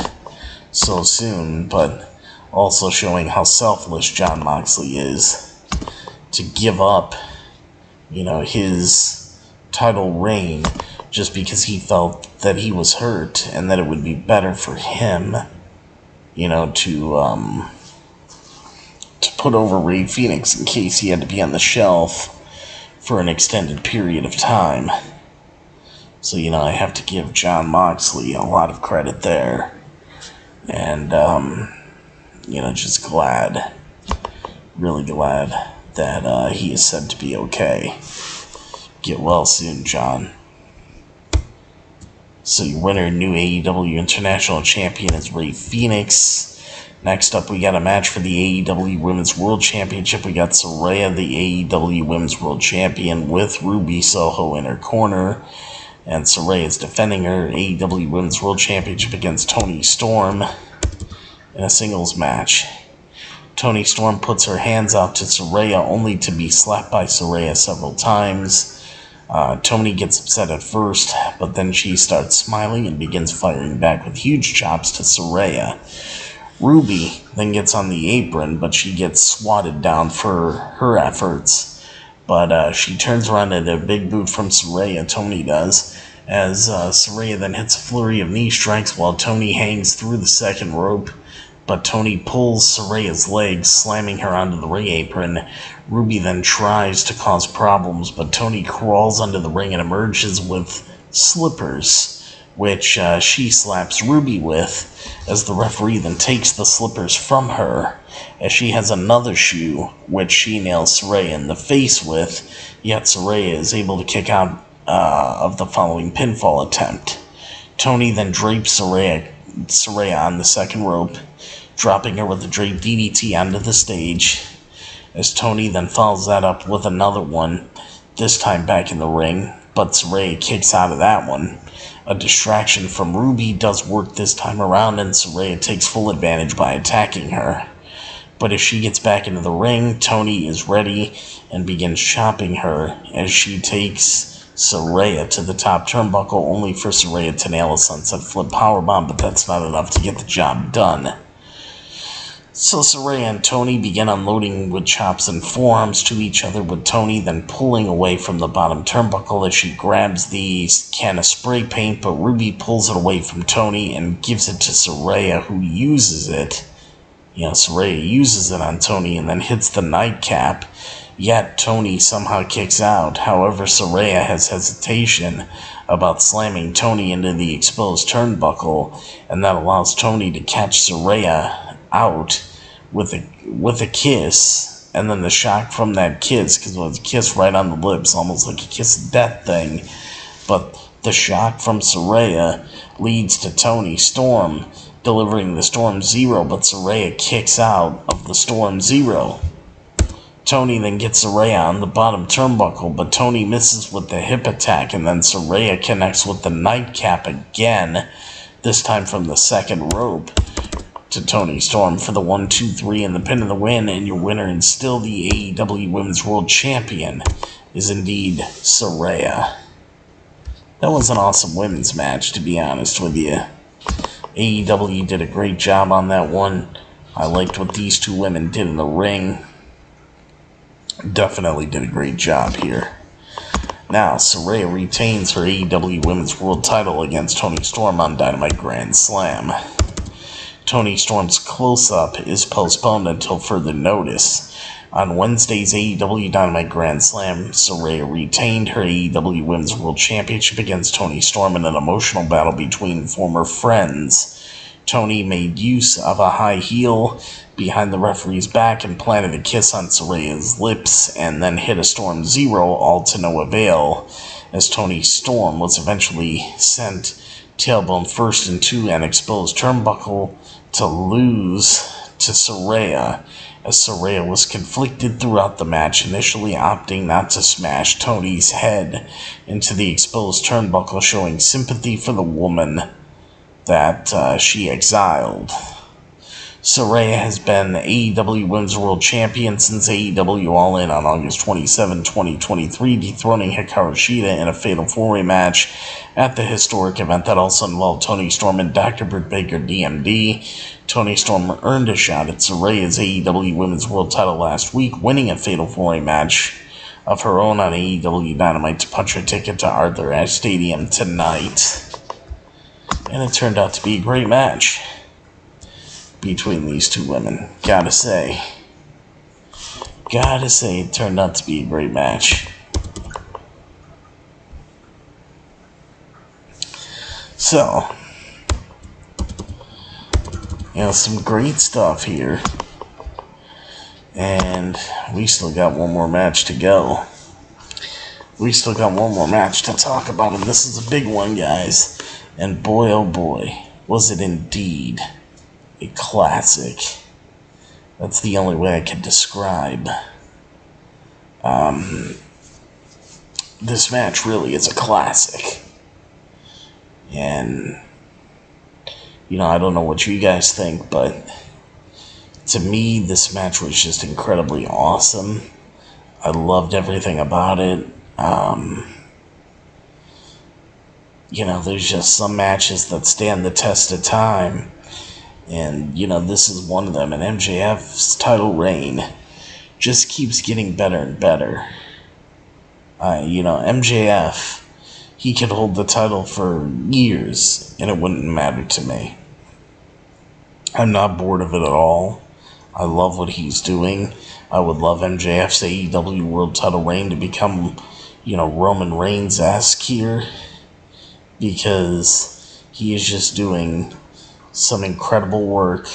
so soon, but also showing how selfless Jon Moxley is to give up, his title reign just because he felt that he was hurt and that it would be better for him, to put over Rey Fenix in case he had to be on the shelf for an extended period of time. So, I have to give Jon Moxley a lot of credit there. And, just glad, really glad that he is said to be okay. Get well soon, Jon. So your winner, new AEW International Champion, is Rey Fenix. Next up, we got a match for the AEW Women's World Championship. We got Saraya, the AEW Women's World Champion, with Ruby Soho in her corner. And Saraya is defending her AEW Women's World Championship against Toni Storm in a singles match. Toni Storm puts her hands out to Saraya, only to be slapped by Saraya several times. Toni gets upset at first, but then she starts smiling and begins firing back with huge chops to Saraya. Ruby then gets on the apron, but she gets swatted down for her efforts. But she turns around at a big boot from Saraya, Toni does, as Saraya then hits a flurry of knee strikes while Toni hangs through the second rope, but Tony pulls Saraya's legs, slamming her onto the ring apron. Ruby then tries to cause problems, but Tony crawls under the ring and emerges with slippers, which she slaps Ruby with, as the referee then takes the slippers from her, as she has another shoe, which she nails Saraya in the face with, yet Saraya is able to kick out of the following pinfall attempt. Tony then drapes Saraya on the second rope, dropping her with a draped DDT onto the stage, as Tony then follows that up with another one, this time back in the ring, but Saraya kicks out of that one. A distraction from Ruby does work this time around, and Saraya takes full advantage by attacking her. But as she gets back into the ring, Tony is ready and begins chopping her as she takes Saraya to the top turnbuckle, only for Saraya to nail a sunset flip powerbomb, but that's not enough to get the job done. So Saraya and Tony begin unloading with chops and forearms to each other, with Tony then pulling away from the bottom turnbuckle as she grabs the can of spray paint, but Ruby pulls it away from Tony and gives it to Saraya, who uses it. Saraya uses it on Tony and then hits the nightcap, yet Tony somehow kicks out. However, Saraya has hesitation about slamming Tony into the exposed turnbuckle, and that allows Tony to catch Saraya out with a kiss, and then the shock from that kiss, because it was a kiss right on the lips, almost like a kiss of death thing, but the shock from Saraya leads to Tony Storm delivering the Storm Zero, but Saraya kicks out of the Storm Zero. Tony then gets Saraya on the bottom turnbuckle, but Tony misses with the hip attack, and then Saraya connects with the nightcap again, this time from the second rope, to Tony Storm for the 1-2-3 and the pin of the win, and your winner and still the AEW Women's World Champion is indeed Saraya. That was an awesome women's match, to be honest with you. AEW did a great job on that one. I liked what these two women did in the ring. Definitely did a great job here. Now, Saraya retains her AEW Women's World title against Toni Storm on Dynamite Grand Slam. Toni Storm's close-up is postponed until further notice. On Wednesday's AEW Dynamite Grand Slam, Saraya retained her AEW Women's World Championship against Toni Storm in an emotional battle between former friends. Toni made use of a high heel behind the referee's back and planted a kiss on Saraya's lips, and then hit a Storm Zero, all to no avail, as Toni Storm was eventually sent tailbone first into an exposed turnbuckle to lose to Saraya, as Saraya was conflicted throughout the match, initially opting not to smash Tony's head into the exposed turnbuckle, showing sympathy for the woman that she exiled. Saraya has been AEW Women's World Champion since AEW All In on August 27, 2023, dethroning Hikaru Shida in a fatal four-way match at the historic event that also involved Toni Storm and Dr. Britt Baker, DMD. Toni Storm earned a shot at Saraya's AEW Women's World title last week, winning a fatal four-way match of her own on AEW Dynamite to punch her ticket to Arthur Ashe Stadium tonight. And it turned out to be a great match between these two women. Gotta say, it turned out to be a great match. So, some great stuff here. And we still got one more match to go. We still got one more match to talk about, and this is a big one, guys. And boy, oh boy, was it indeed a classic. That's the only way I can describe this match. Really, is a classic. And I don't know what you guys think, but to me, this match was just incredibly awesome. I loved everything about it. There's just some matches that stand the test of time. And, this is one of them. And MJF's title reign just keeps getting better and better. MJF, he could hold the title for years, and it wouldn't matter to me. I'm not bored of it at all. I love what he's doing. I would love MJF's AEW World Title reign to become, Roman Reigns-esque here, because he is just doing some incredible work.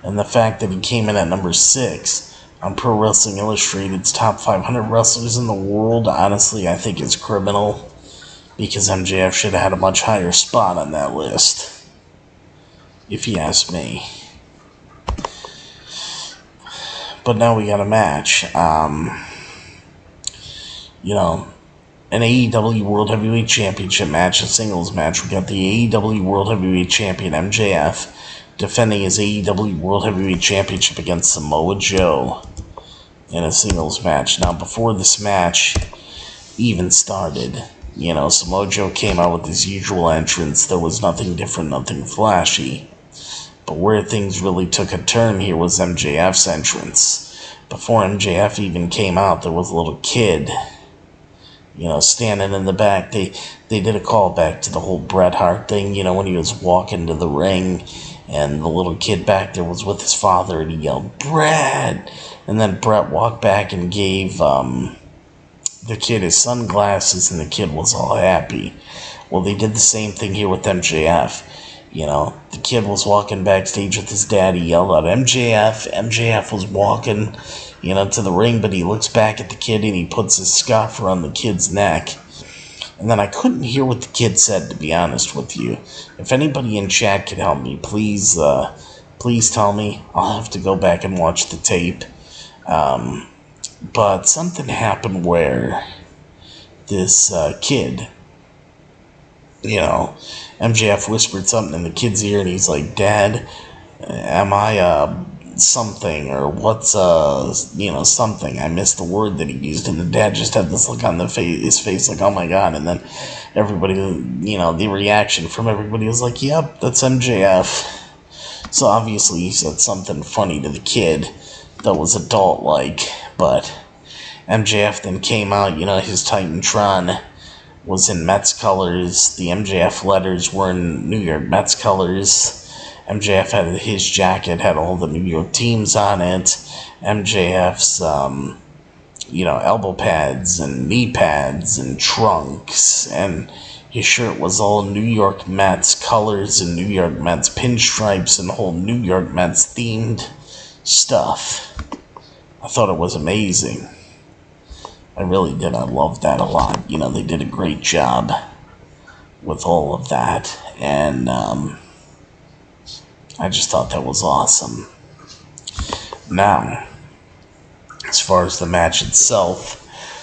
And the fact that he came in at number 6 on Pro Wrestling Illustrated's top 500 wrestlers in the world, honestly, I think is criminal, because MJF should have had a much higher spot on that list, if you ask me. But now we got a match. An AEW World Heavyweight Championship match, a singles match. We got the AEW World Heavyweight Champion MJF defending his AEW World Heavyweight Championship against Samoa Joe in a singles match. Now, before this match even started, Samoa Joe came out with his usual entrance. There was nothing different, nothing flashy. But where things really took a turn here was MJF's entrance. Before MJF even came out, there was a little kid, standing in the back. They did a callback to the whole Bret Hart thing, when he was walking to the ring, and the little kid back there was with his father, and he yelled, "Bret!" And then Bret walked back and gave the kid his sunglasses, and the kid was all happy. Well, they did the same thing here with MJF. The kid was walking backstage with his dad. He yelled out, "MJF!" MJF was walking, to the ring, but he looks back at the kid and he puts his scarf around the kid's neck. And then I couldn't hear what the kid said, to be honest with you. If anybody in chat could help me, please tell me. I'll have to go back and watch the tape. But something happened where this kid, MJF whispered something in the kid's ear, and he's like, "Dad, am I something, or what's something?" I missed the word that he used, and the dad just had this look on his face like, "Oh my God!" And then everybody, the reaction from everybody was like, "Yep, that's MJF." So obviously he said something funny to the kid that was adult-like, but MJF then came out, his Titantron was in Mets colors. The MJF letters were in New York Mets colors. MJF had his jacket, had all the New York teams on it. MJF's, elbow pads and knee pads and trunks. And his shirt was all New York Mets colors and New York Mets pinstripes and whole New York Mets themed stuff. I thought it was amazing. I really did. I loved that a lot. They did a great job with all of that. And I just thought that was awesome. Now, as far as the match itself,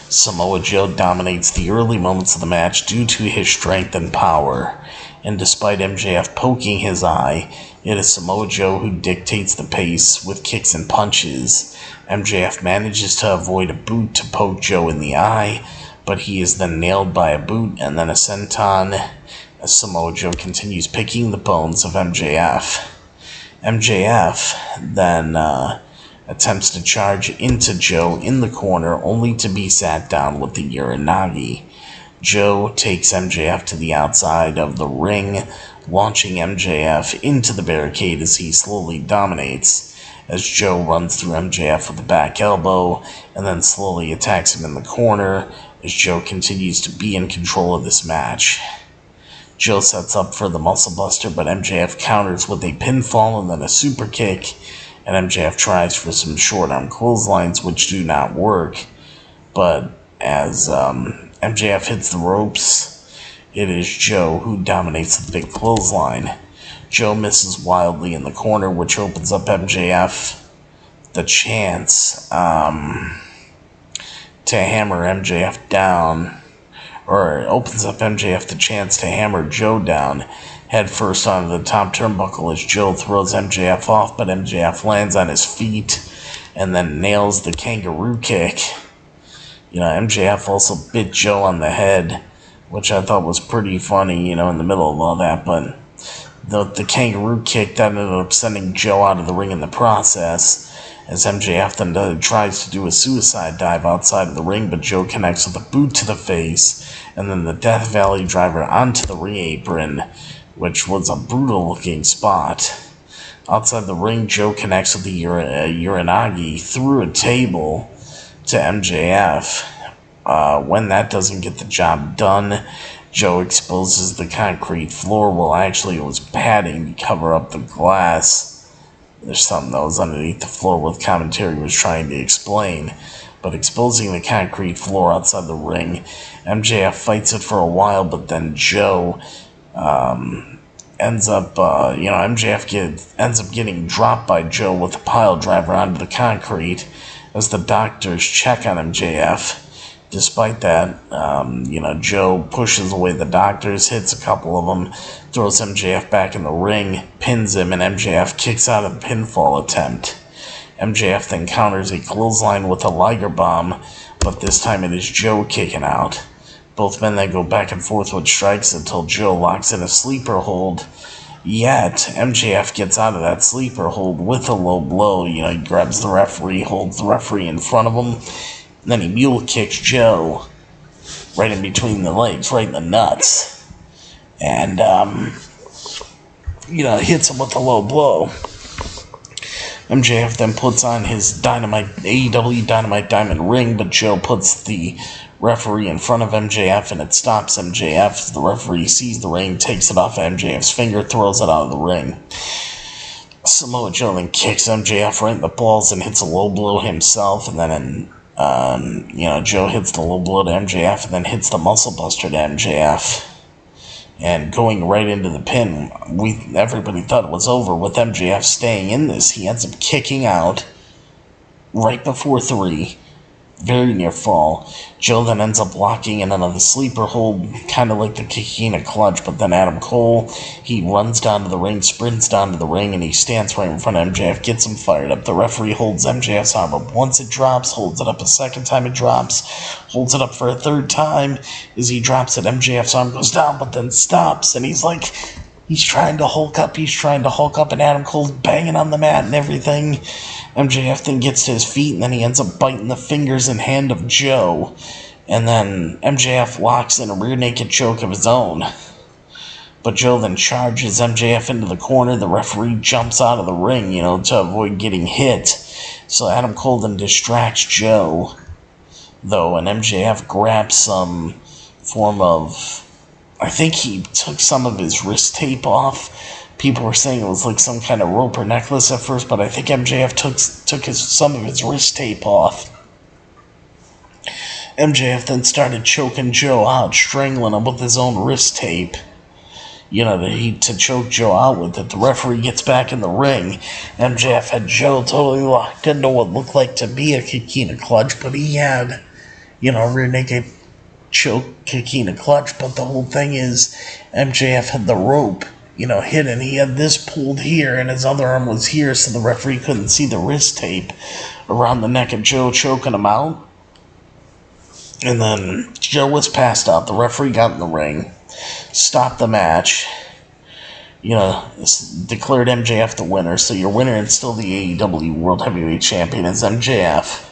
Samoa Joe dominates the early moments of the match due to his strength and power. And despite MJF poking his eye, it is Samoa Joe who dictates the pace with kicks and punches. MJF manages to avoid a boot to poke Joe in the eye, but he is then nailed by a boot and then a senton as Samoa Joe continues picking the bones of MJF. MJF then attempts to charge into Joe in the corner, only to be sat down with the Uranagi. Joe takes MJF to the outside of the ring, launching MJF into the barricade as he slowly dominates, as Joe runs through MJF with a back elbow and then slowly attacks him in the corner as Joe continues to be in control of this match. Joe sets up for the muscle buster, but MJF counters with a pinfall and then a super kick, and MJF tries for some short arm clotheslines which do not work. But as MJF hits the ropes, it is Joe who dominates the big clothesline. Joe misses wildly in the corner, which opens up MJF the chance to hammer MJF down, or opens up MJF the chance to hammer Joe down head first onto the top turnbuckle as Joe throws MJF off, but MJF lands on his feet and then nails the kangaroo kick. MJF also bit Joe on the head, which I thought was pretty funny, in the middle of all that, but the kangaroo kick that ended up sending Joe out of the ring in the process, as MJF then tries to do a suicide dive outside of the ring, but Joe connects with a boot to the face, and then the Death Valley driver onto the ring apron, which was a brutal looking spot. Outside the ring, Joe connects with the Uranagi through a table to MJF. When that doesn't get the job done, Joe exposes the concrete floor. Well, actually, it was padding to cover up the glass. There's something that was underneath the floor what commentary was trying to explain. But exposing the concrete floor outside the ring, MJF fights it for a while, but then Joe ends up getting dropped by Joe with a pile driver onto the concrete as the doctors check on MJF. Despite that, Joe pushes away the doctors, hits a couple of them, throws MJF back in the ring, pins him, and MJF kicks out of the pinfall attempt. MJF then counters a clothesline with a Liger bomb, but this time it is Joe kicking out. Both men then go back and forth with strikes until Joe locks in a sleeper hold. Yet, MJF gets out of that sleeper hold with a low blow. He grabs the referee, holds the referee in front of him, and then he mule kicks Joe right in between the legs, right in the nuts. And, hits him with a low blow. MJF then puts on his AEW Dynamite Diamond ring, but Joe puts the referee in front of MJF, and it stops MJF. The referee sees the ring, takes it off MJF's finger, throws it out of the ring. Samoa Joe then kicks MJF right in the balls and hits a low blow himself, and then Joe hits the low blow to MJF and then hits the muscle buster to MJF. And going right into the pin, everybody thought it was over with MJF staying in this. He ends up kicking out right before 3, very near fall. Joe then ends up locking in another sleeper hold, kind of like the Kikina clutch, but then Adam Cole, he runs down to the ring, sprints down to the ring, and he stands right in front of MJF, gets him fired up. The referee holds MJF's arm up once it drops, holds it up a second time it drops, holds it up for a third time. As he drops it, MJF's arm goes down, but then stops, and he's trying to hulk up, and Adam Cole's banging on the mat and everything. MJF then gets to his feet, and then he ends up biting the fingers and hand of Joe. And then MJF locks in a rear naked choke of his own. But Joe then charges MJF into the corner. The referee jumps out of the ring, to avoid getting hit. So Adam Cole then distracts Joe, though, and MJF grabs some form of... I think he took some of his wrist tape off. People were saying it was like some kind of rope or necklace at first, but I think MJF took some of his wrist tape off. MJF then started choking Joe out, strangling him with his own wrist tape. To choke Joe out with it. The referee gets back in the ring. MJF had Joe totally locked into what looked like to be a Kikina clutch, but he had, rear naked choke Kikina clutch, but the whole thing is MJF had the rope, hidden. He had this pulled here and his other arm was here, so the referee couldn't see the wrist tape around the neck of Joe, choking him out. And then Joe was passed out. The referee got in the ring, stopped the match, declared MJF the winner. So your winner and still the AEW World Heavyweight Champion is MJF.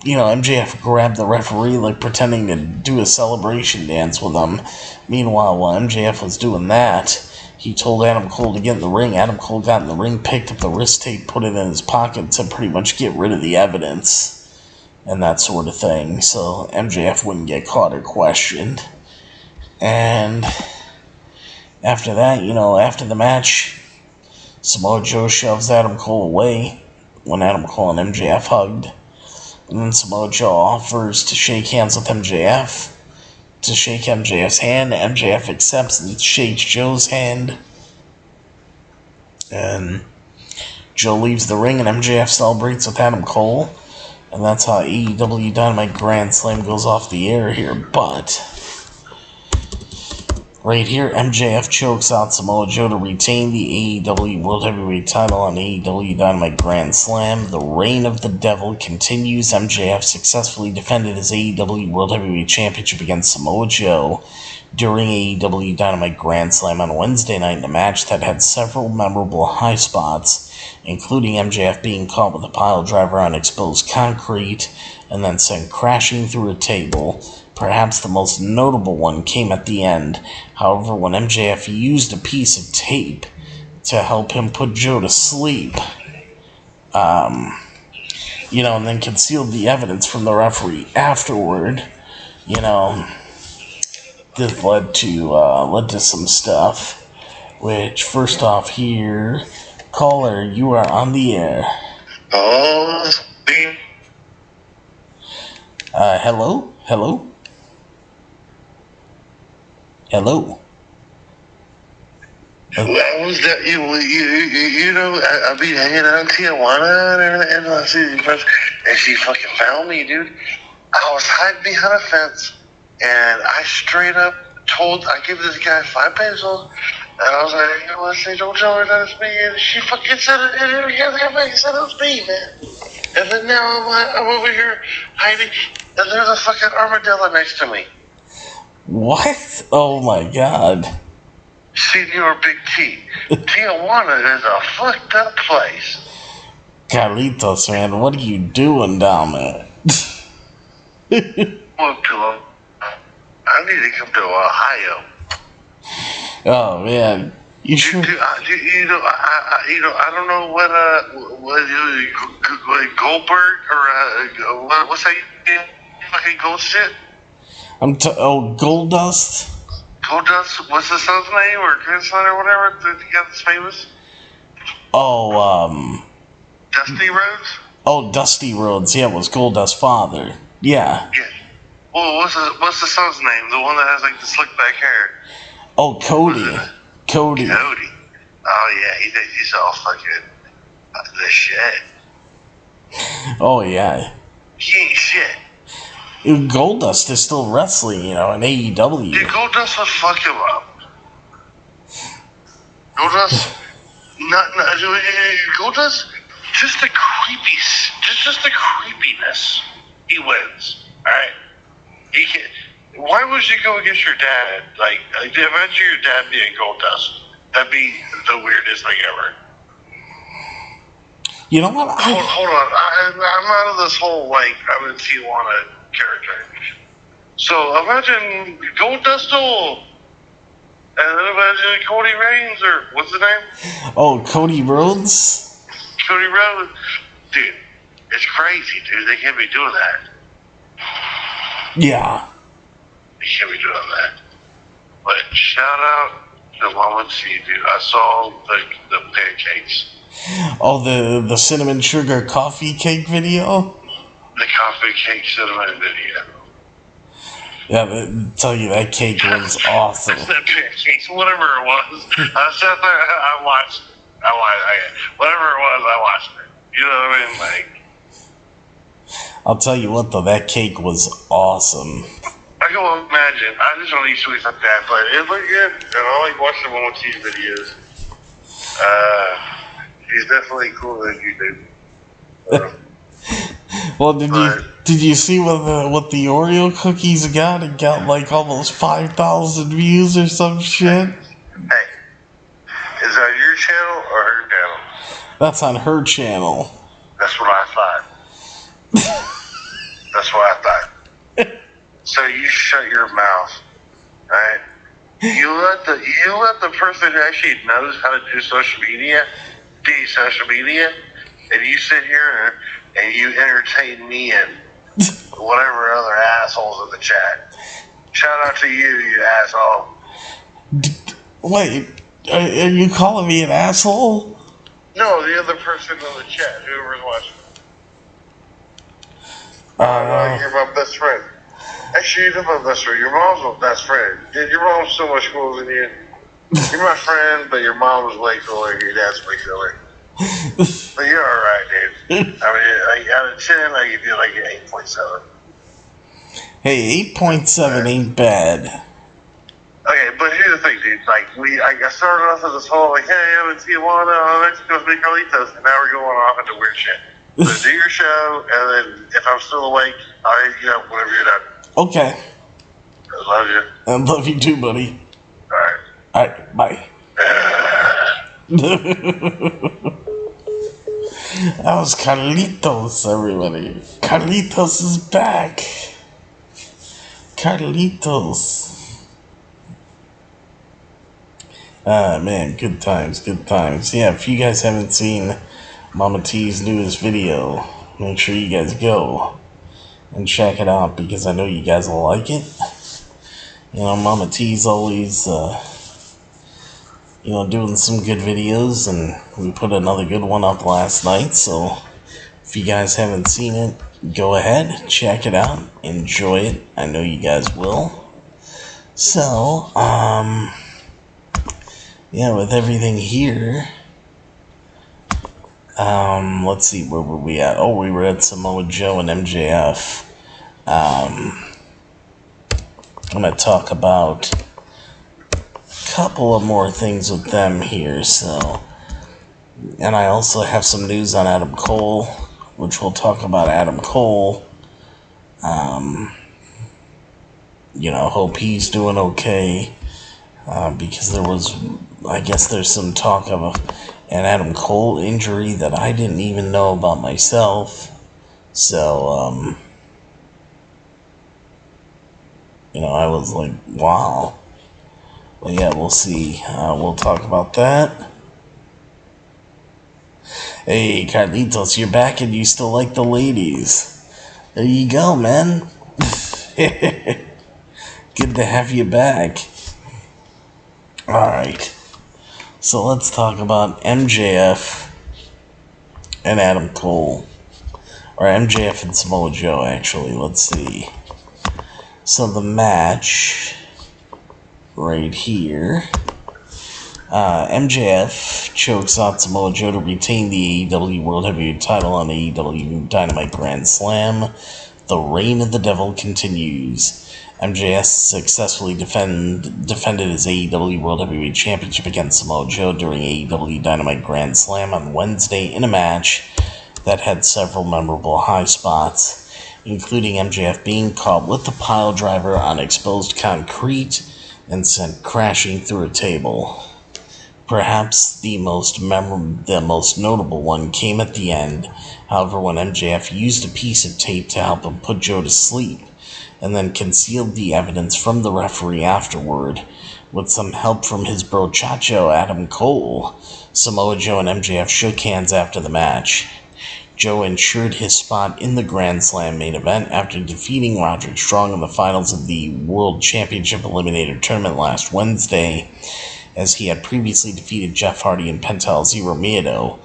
MJF grabbed the referee, pretending to do a celebration dance with him. Meanwhile, while MJF was doing that, he told Adam Cole to get in the ring. Adam Cole got in the ring, picked up the wrist tape, put it in his pocket to pretty much get rid of the evidence and that sort of thing, so MJF wouldn't get caught or questioned. And after that, after the match, Samoa Joe shoves Adam Cole away when Adam Cole and MJF hugged. And then Samoa Joe offers to shake hands with MJF, to shake MJF's hand. MJF accepts and shakes Joe's hand. And Joe leaves the ring and MJF celebrates with Adam Cole. And that's how AEW Dynamite Grand Slam goes off the air here. But right here, MJF chokes out Samoa Joe to retain the AEW World Heavyweight title on AEW Dynamite Grand Slam. The reign of the devil continues. MJF successfully defended his AEW World Heavyweight Championship against Samoa Joe during AEW Dynamite Grand Slam on Wednesday night in a match that had several memorable high spots, including MJF being caught with a pile driver on exposed concrete and then sent crashing through a table. Perhaps the most notable one came at the end. However, when MJF used a piece of tape to help him put Joe to sleep. And then concealed the evidence from the referee afterward. This led to some stuff. Which, first off here, caller, you are on the air. Hello? Hello? Hello? Well, was that I've been hanging out in Tijuana and I see the person, and she fucking found me, dude. I was hiding behind a fence, and I straight up I gave this guy 5 pesos, and I was like, I say, don't tell her that it's me, and she fucking said it, and everybody said it was me, man. And then now I'm over here hiding, and there's a fucking armadillo next to me. What? Oh my god. Senor Big T. Tijuana is a fucked up place. Carlitos, man, what are you doing down there? I need to come to Ohio. Oh man, you sure? I don't know what Goldberg or what's that fucking gold shit? Goldust. Goldust, what's the son's name or grandson or whatever? The guy that's famous. Dusty Rhodes. Oh, Dusty Rhodes. Yeah, it was Goldust's father. Yeah. Yeah. Well, what's the son's name? The one that has like the slick back hair. Oh, Cody. Cody. Oh yeah, he's all fucking the shit. Oh yeah. He ain't shit. Goldust is still wrestling, in AEW. Dude, Goldust will fuck him up. Goldust, Goldust, just the creepiness. He wins. All right. He can. Why would you go against your dad? Like imagine your dad being Goldust. That'd be the weirdest thing ever. You know what? Hold on. I'm out of this whole I'm in Tijuana character. So imagine Goldust and then imagine Cody Reigns or what's his name? Oh, Cody Rhodes. Cody Rhodes, dude, it's crazy, dude. They can't be doing that. Yeah. They can't be doing that. But shout out to Mama T, dude. I saw the pancakes. Oh, the cinnamon sugar coffee cake video? The coffee cake cinnamon video. Yeah, I tell you, that cake was awesome. That pancakes, whatever it was. I sat there, I watched it. Whatever it was, I watched it. You know what I mean? I'll tell you what, though, that cake was awesome. I can imagine. I just don't eat sweets like that, but it looked good. And I like watching the Mama T's videos. He's definitely cooler than you do. Well, did you see what the Oreo cookies got? It got almost 5,000 views or some shit. Hey, is that your channel or her channel? That's on her channel. That's what I thought. That's what I thought. So you shut your mouth, right? You let the person who actually knows how to do social media, and you sit here and you entertain me and whatever other assholes in the chat. Shout out to you asshole. Wait, are you calling me an asshole? No, the other person in the chat, whoever's watching. You're my best friend. Actually, you're my best friend. Your mom's my best friend. Dude, your mom's so much cooler than you. You're my friend, but your mom was way cooler. Your dad's way cooler. But you're alright, dude. I mean, out of 10, I give you an 8.7. Hey, 8.7 ain't bad. Okay, but here's the thing, dude. I started off with this whole, hey, I'm in Tijuana, Mexico's Big Carlitos, and now we're going off into weird shit. So do your show, and then if I'm still awake, I'll hit you up whenever you're done. Okay. I love you. I love you too, buddy. Alright, bye. That was Carlitos, everybody. Carlitos is back. Carlitos. Man, good times, good times. Yeah, if you guys haven't seen Mama T's newest video, make sure you guys go and check it out because I know you guys will like it. You know, Mama T's always, doing some good videos, and we put another good one up last night, so if you guys haven't seen it, go ahead, check it out, enjoy it. I know you guys will. So, yeah, with everything here, let's see, where were we at? Oh, we were at Samoa Joe and MJF. I'm going to talk about a couple of more things with them here, so, and I also have some news on Adam Cole, which we'll talk about Adam Cole. Hope he's doing okay, because I guess there's some talk of an Adam Cole injury that I didn't even know about myself, so, I was like, wow. Well, yeah, we'll see. We'll talk about that. Hey, Carlitos, you're back and you still like the ladies. There you go, man. Good to have you back. Alright. So let's talk about MJF and Adam Cole. Or MJF and Samoa Joe, actually. Let's see. So the match right here. MJF chokes out Samoa Joe to retain the AEW World Heavyweight title on AEW Dynamite Grand Slam. The reign of the devil continues. MJF successfully defended his AEW World Heavyweight Championship against Samoa Joe during AEW Dynamite Grand Slam on Wednesday in a match that had several memorable high spots, including MJF being caught with the pile driver on exposed concrete and sent crashing through a table. Perhaps the most notable one came at the end, however, when MJF used a piece of tape to help him put Joe to sleep, and then concealed the evidence from the referee afterward. With some help from his brochacho Adam Cole, Samoa Joe and MJF shook hands after the match. Joe ensured his spot in the Grand Slam main event after defeating Roderick Strong in the finals of the World Championship Eliminator Tournament last Wednesday, as he had previously defeated Jeff Hardy and Pentel Zero Miedo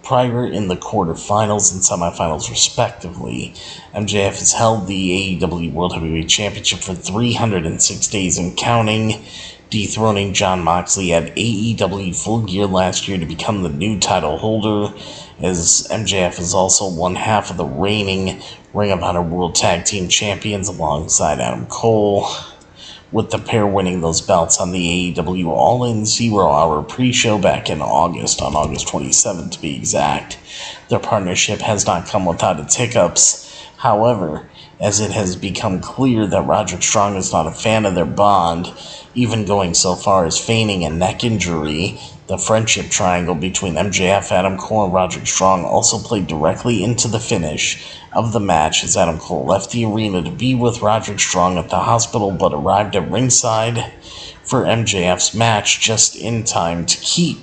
prior in the quarterfinals and semifinals respectively. MJF has held the AEW World Heavyweight Championship for 306 days and counting, dethroning Jon Moxley at AEW Full Gear last year to become the new title holder, as MJF is also one half of the reigning Ring of Honor World Tag Team Champions alongside Adam Cole, with the pair winning those belts on the AEW All In 0 Hour pre-show back in August, on August 27th to be exact. Their partnership has not come without its hiccups. However, as it has become clear that Roderick Strong is not a fan of their bond, even going so far as feigning a neck injury, the friendship triangle between MJF, Adam Cole, and Roderick Strong also played directly into the finish of the match as Adam Cole left the arena to be with Roderick Strong at the hospital but arrived at ringside for MJF's match just in time to keep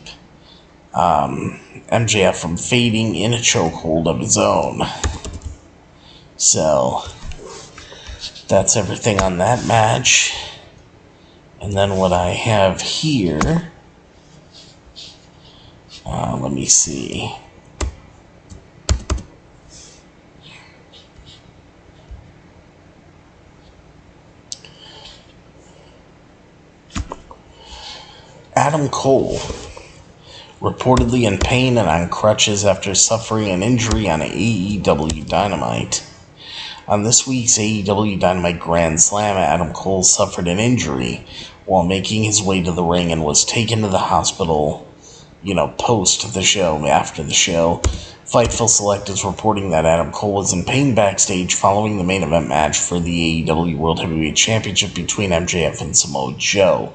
MJF from fading in a chokehold of his own. So, that's everything on that match. And then what I have here, let me see. Adam Cole, reportedly in pain and on crutches after suffering an injury on AEW Dynamite. On this week's AEW Dynamite Grand Slam, Adam Cole suffered an injury while making his way to the ring and was taken to the hospital, post the show, after the show. Fightful Select is reporting that Adam Cole was in pain backstage following the main event match for the AEW World Heavyweight Championship between MJF and Samoa Joe.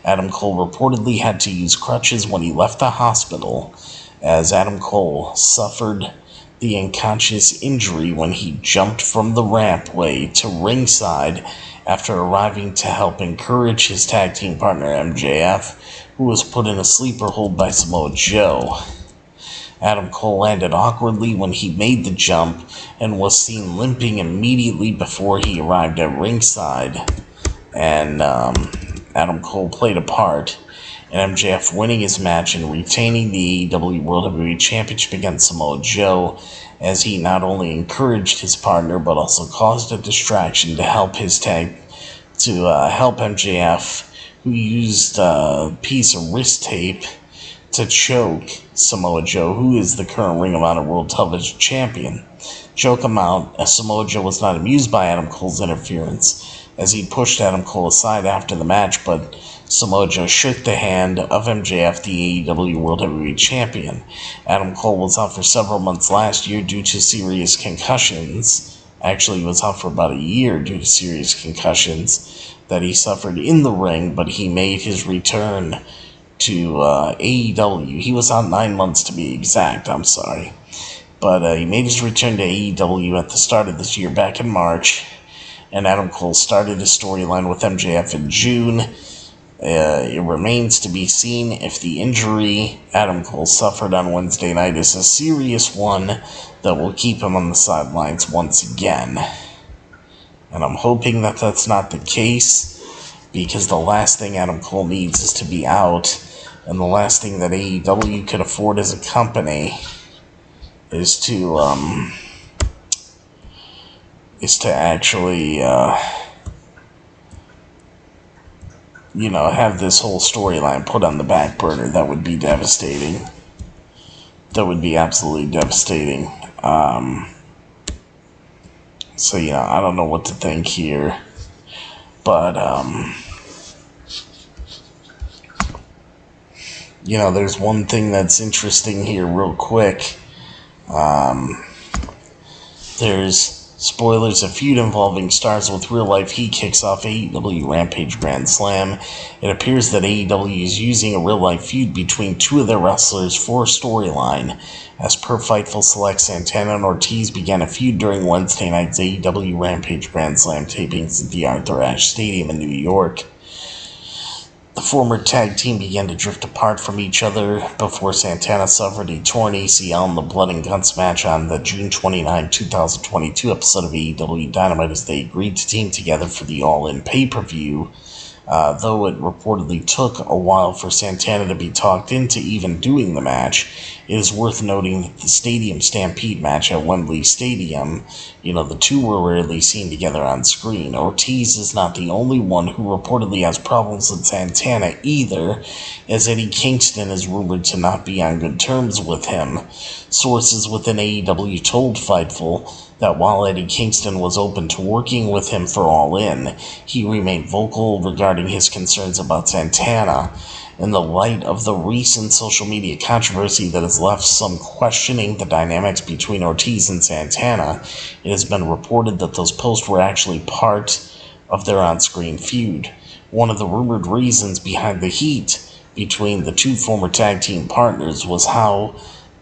Adam Cole reportedly had to use crutches when he left the hospital, as Adam Cole suffered the unconscious injury when he jumped from the rampway to ringside after arriving to help encourage his tag team partner MJF, who was put in a sleeper hold by Samoa Joe. Adam Cole landed awkwardly when he made the jump and was seen limping immediately before he arrived at ringside. And Adam Cole played a part in MJF winning his match and retaining the AEW World Heavyweight Championship against Samoa Joe, as he not only encouraged his partner but also caused a distraction to help help MJF, who used a piece of wrist tape to choke Samoa Joe, who is the current Ring of Honor World Television Champion. Choke him out, as Samoa Joe was not amused by Adam Cole's interference, as he pushed Adam Cole aside after the match, but Samoa Joe shook the hand of MJF, the AEW World Heavyweight Champion. Adam Cole was out for several months last year due to serious concussions. Actually, he was out for about a year due to serious concussions that he suffered in the ring, but he made his return to AEW. He was out 9 months to be exact, But he made his return to AEW at the start of this year, back in March, and Adam Cole started his storyline with MJF in June. It remains to be seen if the injury Adam Cole suffered on Wednesday night is a serious one that will keep him on the sidelines once again. And I'm hoping that that's not the case, because the last thing Adam Cole needs is to be out, and the last thing that AEW could afford as a company is to actually have this whole storyline put on the back burner. That would be devastating. That would be absolutely devastating. So, I don't know what to think here. But, there's one thing that's interesting here real quick. There's spoilers, a feud involving stars with real-life heat kicks off AEW Rampage Grand Slam. It appears that AEW is using a real-life feud between two of their wrestlers for a storyline. As per Fightful Select, Santana and Ortiz began a feud during Wednesday night's AEW Rampage Grand Slam tapings at the Arthur Ashe Stadium in New York. The former tag team began to drift apart from each other before Santana suffered a torn ACL in the Blood and Guts match on the June 29, 2022 episode of AEW Dynamite, as they agreed to team together for the All In pay-per-view. Though it reportedly took a while for Santana to be talked into even doing the match, it is worth noting that the Stadium Stampede match at Wembley Stadium, the two were rarely seen together on screen. Ortiz is not the only one who reportedly has problems with Santana either, as Eddie Kingston is rumored to not be on good terms with him. Sources within AEW told Fightful that while Eddie Kingston was open to working with him for All In, he remained vocal regarding his concerns about Santana. In the light of the recent social media controversy that has left some questioning the dynamics between Ortiz and Santana, it has been reported that those posts were actually part of their on-screen feud. One of the rumored reasons behind the heat between the two former tag team partners was how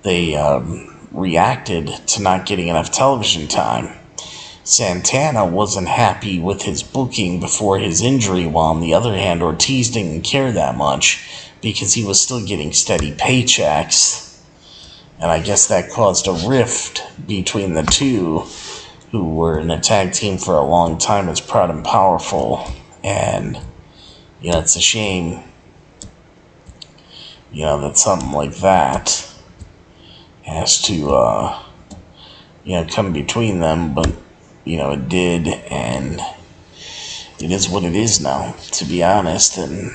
they reacted to not getting enough television time. Santana wasn't happy with his booking before his injury, while on the other hand, Ortiz didn't care that much because he was still getting steady paychecks. And I guess that caused a rift between the two, who were in a tag team for a long time as Proud and Powerful. And, it's a shame, that something like that has to, come between them, but it did, and it is what it is now, to be honest, and,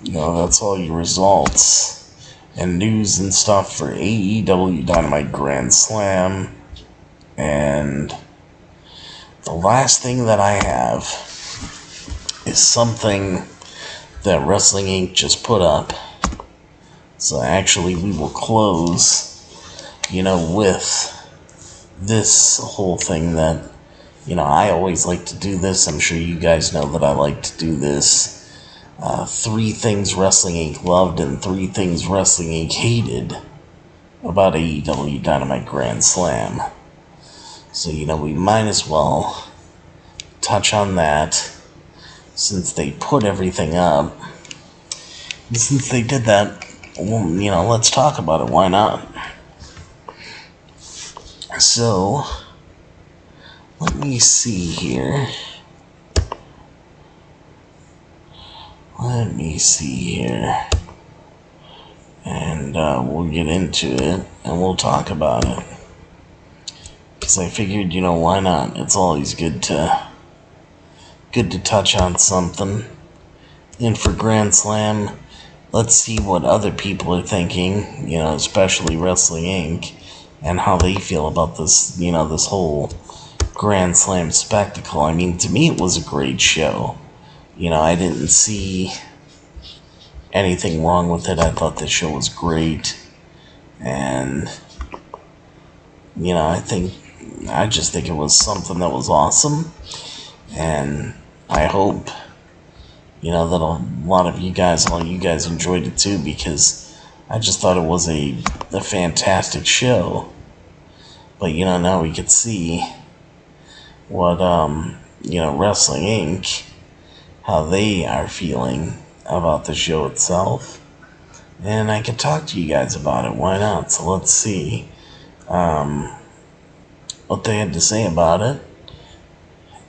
that's all your results and news and stuff for AEW Dynamite Grand Slam. And the last thing that I have is something that Wrestling Inc. just put up. So actually we will close, with this whole thing that, I always like to do this. I'm sure you guys know that I like to do this. 3 things Wrestling Inc. loved and 3 things Wrestling Inc. hated about AEW Dynamite Grand Slam. So, we might as well touch on that since they put everything up. And since they did that, well, let's talk about it. Why not? So, let me see here. And we'll get into it and we'll talk about it. Because I figured, why not? It's always good to touch on something. And for Grand Slam, let's see what other people are thinking, especially Wrestling Inc., and how they feel about this, this whole Grand Slam spectacle. I mean, to me, it was a great show. I didn't see anything wrong with it. I thought the show was great. And, I just think it was something that was awesome. And I hope, that a lot of you guys, all you guys enjoyed it too, because I just thought it was a fantastic show. But, now we could see what, Wrestling Inc., how they are feeling about the show itself. And I could talk to you guys about it. Why not? So let's see what they had to say about it.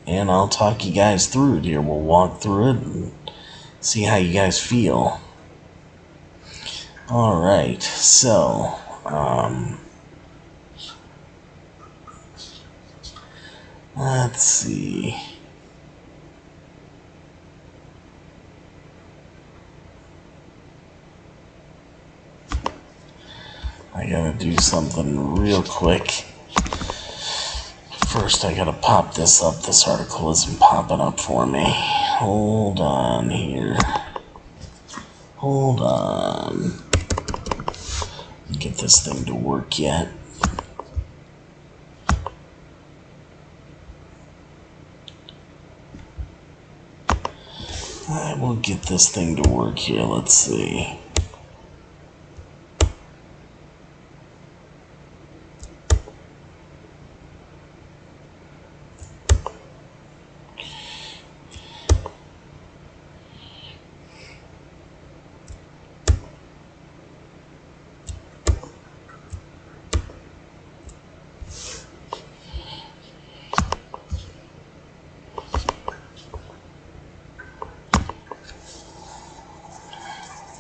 And I'll talk you guys through it here. We'll walk through it and see how you guys feel. Alright, so let's see. I gotta do something real quick. First, I gotta pop this up. This article isn't popping up for me. Hold on here. Hold on. Get this thing to work yet. I will get this thing to work here. Let's see.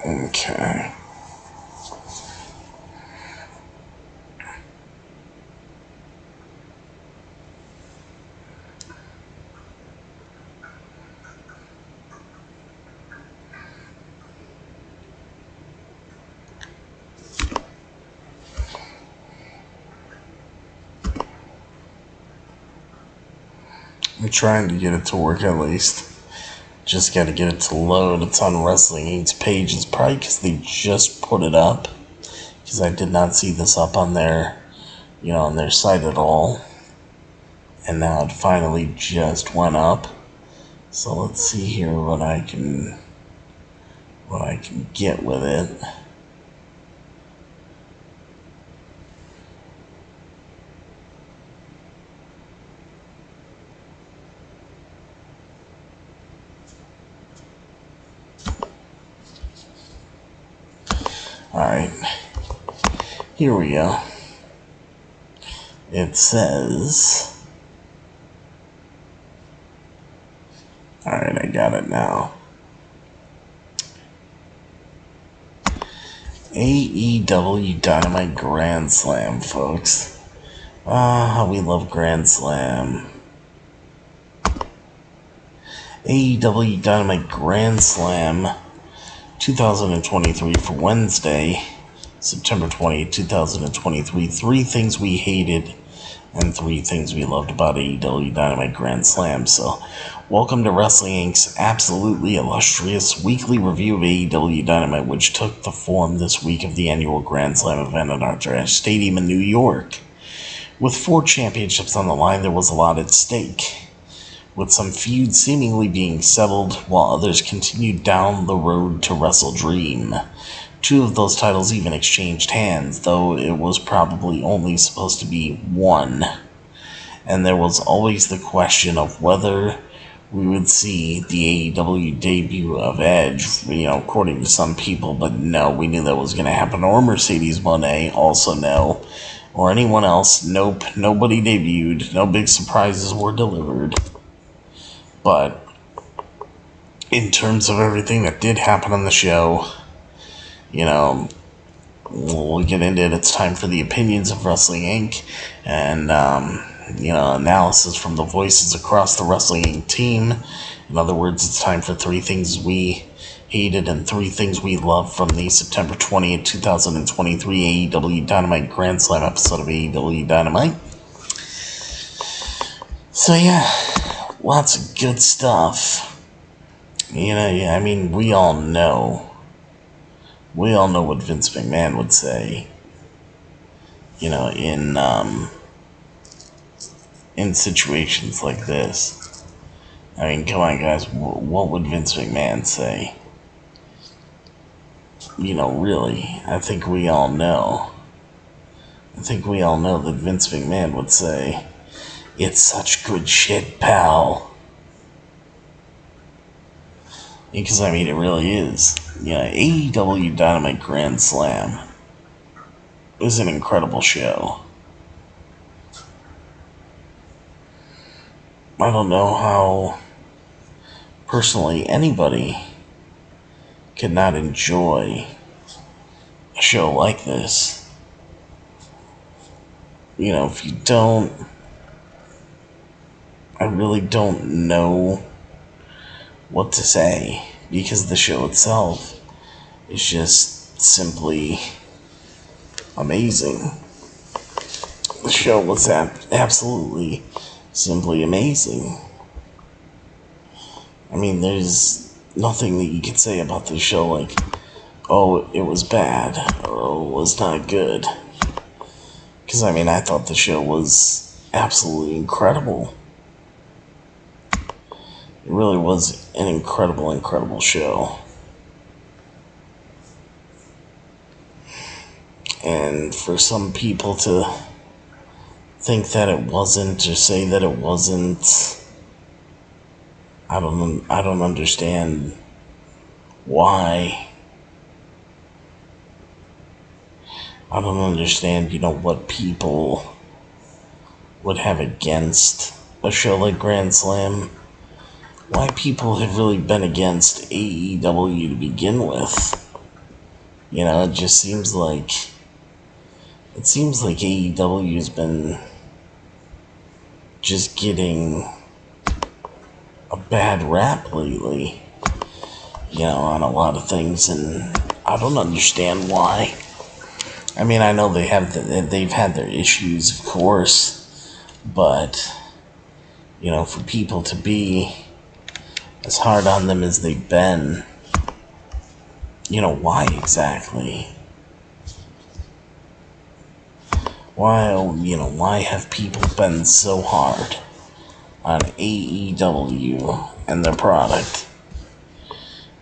Okay. I'm trying to get it to work at least. Just gotta get it to load. It's on Wrestling Inc.'s page. It's probably because they just put it up. Because I did not see this up on their, on their site at all. And now it finally just went up. So let's see here what I can get with it. Alright, here we go. It says, alright, I got it now. AEW Dynamite Grand Slam, folks. Ah, how we love Grand Slam. AEW Dynamite Grand Slam 2023 for Wednesday, September 20th, 2023. 3 things we hated and 3 things we loved about AEW Dynamite Grand Slam. So, welcome to Wrestling Inc.'s absolutely illustrious weekly review of AEW Dynamite, which took the form this week of the annual Grand Slam event at Arthur Ashe Stadium in New York. With 4 championships on the line, there was a lot at stake, with some feuds seemingly being settled while others continued down the road to Wrestle Dream. 2 of those titles even exchanged hands, though it was probably only supposed to be 1. And there was always the question of whether we would see the AEW debut of Edge, according to some people, but no, we knew that was going to happen. Or Mercedes Moné, also no. Or anyone else, nope, nobody debuted, no big surprises were delivered. But in terms of everything that did happen on the show, we'll get into it. It's time for the opinions of Wrestling Inc. and, analysis from the voices across the Wrestling Inc. team. In other words, it's time for 3 things we hated and 3 things we loved from the September 20th, 2023 AEW Dynamite Grand Slam episode of AEW Dynamite. So yeah, lots of good stuff. We all know what Vince McMahon would say, in situations like this. I mean, come on, guys, what would Vince McMahon say? Really, I think we all know. I think we all know that Vince McMahon would say, "It's such good shit, pal." Because, it really is. AEW Dynamite Grand Slam is an incredible show. I don't know how, personally, anybody could not enjoy a show like this. If you don't, I really don't know what to say, because the show itself is just simply amazing. The show was absolutely simply amazing. There's nothing that you could say about the show like, oh, it was bad, or oh, it was not good. Because, I thought the show was absolutely incredible. It really was an incredible, incredible show. And for some people to think that it wasn't, or say that it wasn't, I don't understand why. I don't understand, what people would have against a show like Grand Slam. Why people have really been against AEW to begin with. It just seems like AEW has been just getting a bad rap lately, on a lot of things, and I don't understand why. I know they've had their issues, of course, but, for people to be as hard on them as they've been, why exactly? Why have people been so hard on AEW and their product?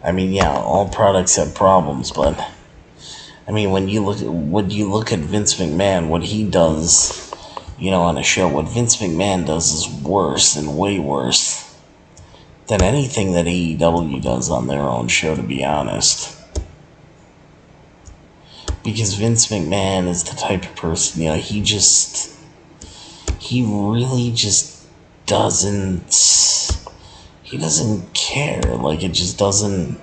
All products have problems, but when you look at Vince McMahon, what he does, on a show, what Vince McMahon does is worse and way worse than anything that AEW does on their own show, to be honest. Because Vince McMahon is the type of person, he really just doesn't care. Like, it just doesn't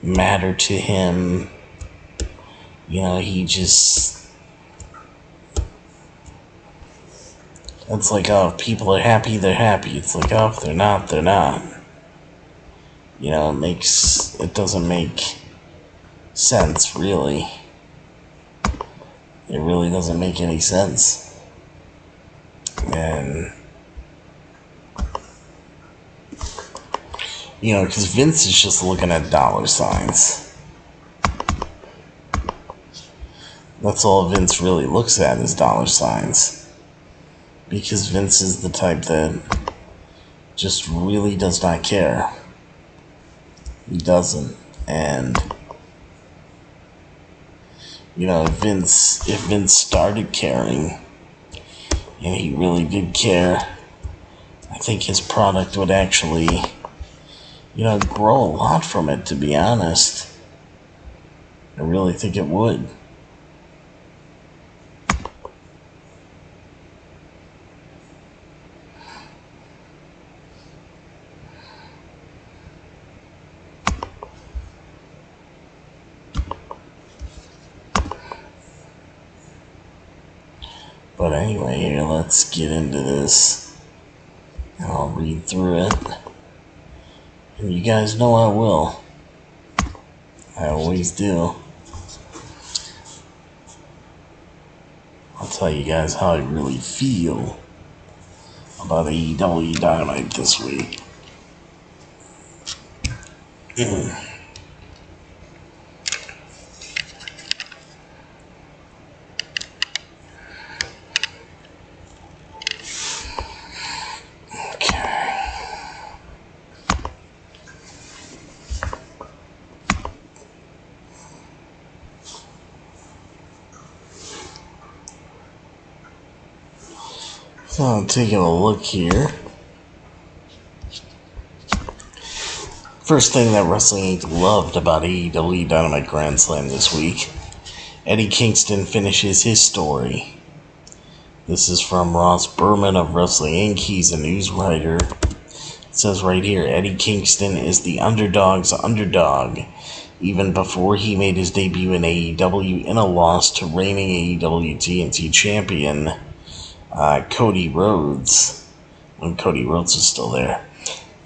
matter to him. It's like, oh, if people are happy, they're happy. It's like, oh, if they're not, they're not. It doesn't make sense, really. It really doesn't make any sense. And, because Vince is just looking at dollar signs. That's all Vince really looks at, is dollar signs. Because Vince is the type that just really does not care. He doesn't. And, if Vince started caring, and he really did care, I think his product would actually, grow a lot from it, to be honest. I really think it would. But anyway, here, let's get into this. And I'll read through it. And you guys know I will. I always do. I'll tell you guys how I really feel about AEW Dynamite this week. So, taking a look here. First thing that Wrestling Inc. loved about AEW Dynamite Grand Slam this week, Eddie Kingston finishes his story. This is from Ross Berman of Wrestling Inc. He's a news writer. It says right here, Eddie Kingston is the underdog's underdog, even before he made his debut in AEW in a loss to reigning AEW TNT champion Cody Rhodes, when Cody Rhodes was still there.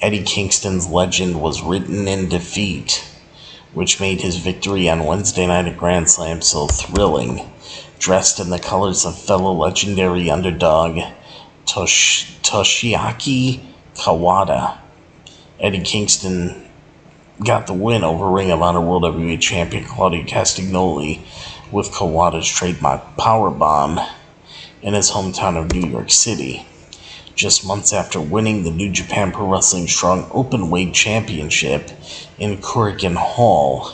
Eddie Kingston's legend was written in defeat, which made his victory on Wednesday night at Grand Slam so thrilling. Dressed in the colors of fellow legendary underdog Toshiaki Kawada, Eddie Kingston got the win over Ring of Honor World Heavyweight Champion Claudio Castagnoli with Kawada's trademark powerbomb in his hometown of New York City. Just months after winning the New Japan Pro Wrestling Strong Openweight Championship in Korakuen Hall,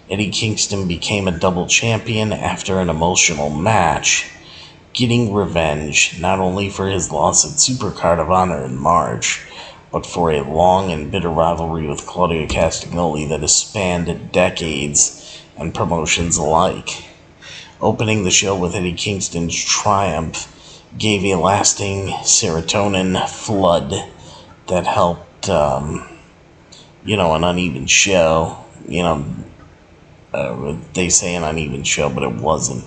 Eddie Kingston became a double champion after an emotional match, getting revenge not only for his loss at Supercard of Honor in March, but for a long and bitter rivalry with Claudio Castagnoli that has spanned decades and promotions alike. Opening the show with Eddie Kingston's triumph gave a lasting serotonin flood that helped, an uneven show. They say an uneven show, but it wasn't.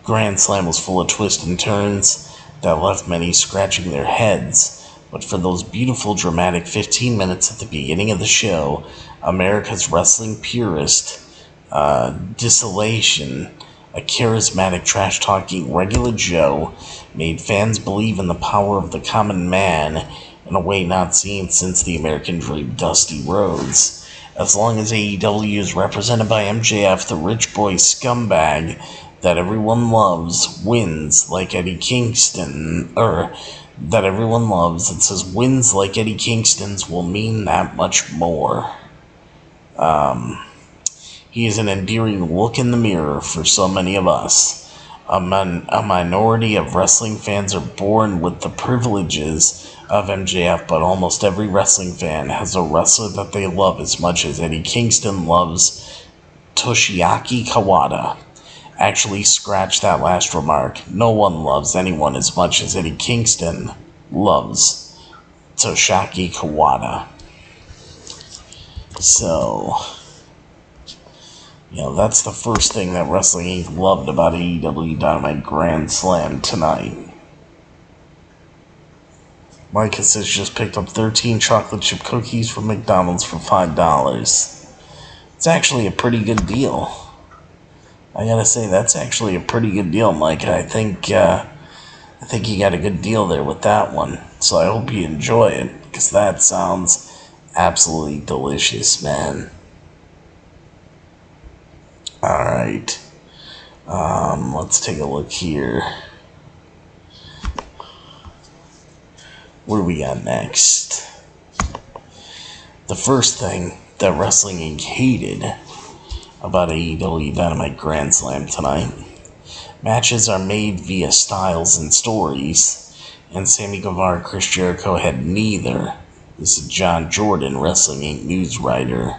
Grand Slam was full of twists and turns that left many scratching their heads. But for those beautiful, dramatic 15 minutes at the beginning of the show, America's wrestling purist, Desolation, a charismatic, trash-talking regular Joe, made fans believe in the power of the common man in a way not seen since the American Dream, Dusty Rhodes. As long as AEW is represented by MJF, the rich boy scumbag that everyone loves, wins like Eddie Kingston, that everyone loves, it says wins like Eddie Kingston's will mean that much more. He is an endearing look in the mirror for so many of us. A minority of wrestling fans are born with the privileges of MJF, but almost every wrestling fan has a wrestler that they love as much as Eddie Kingston loves Toshiaki Kawada. Actually, scratch that last remark. No one loves anyone as much as Eddie Kingston loves Toshiaki Kawada. So, that's the first thing that Wrestling Inc. loved about AEW Dynamite Grand Slam tonight. Micah has just picked up 13 chocolate chip cookies from McDonald's for $5. It's actually a pretty good deal. I gotta say, that's actually a pretty good deal, Micah. I think you got a good deal there with that one. So I hope you enjoy it, because that sounds absolutely delicious, man. Alright. Let's take a look here. What do we got next? The first thing that Wrestling Inc. hated about AEW Dynamite Grand Slam tonight. Matches are made via styles and stories, and Sammy Guevara and Chris Jericho had neither. This is John Jordan, Wrestling Inc. news writer.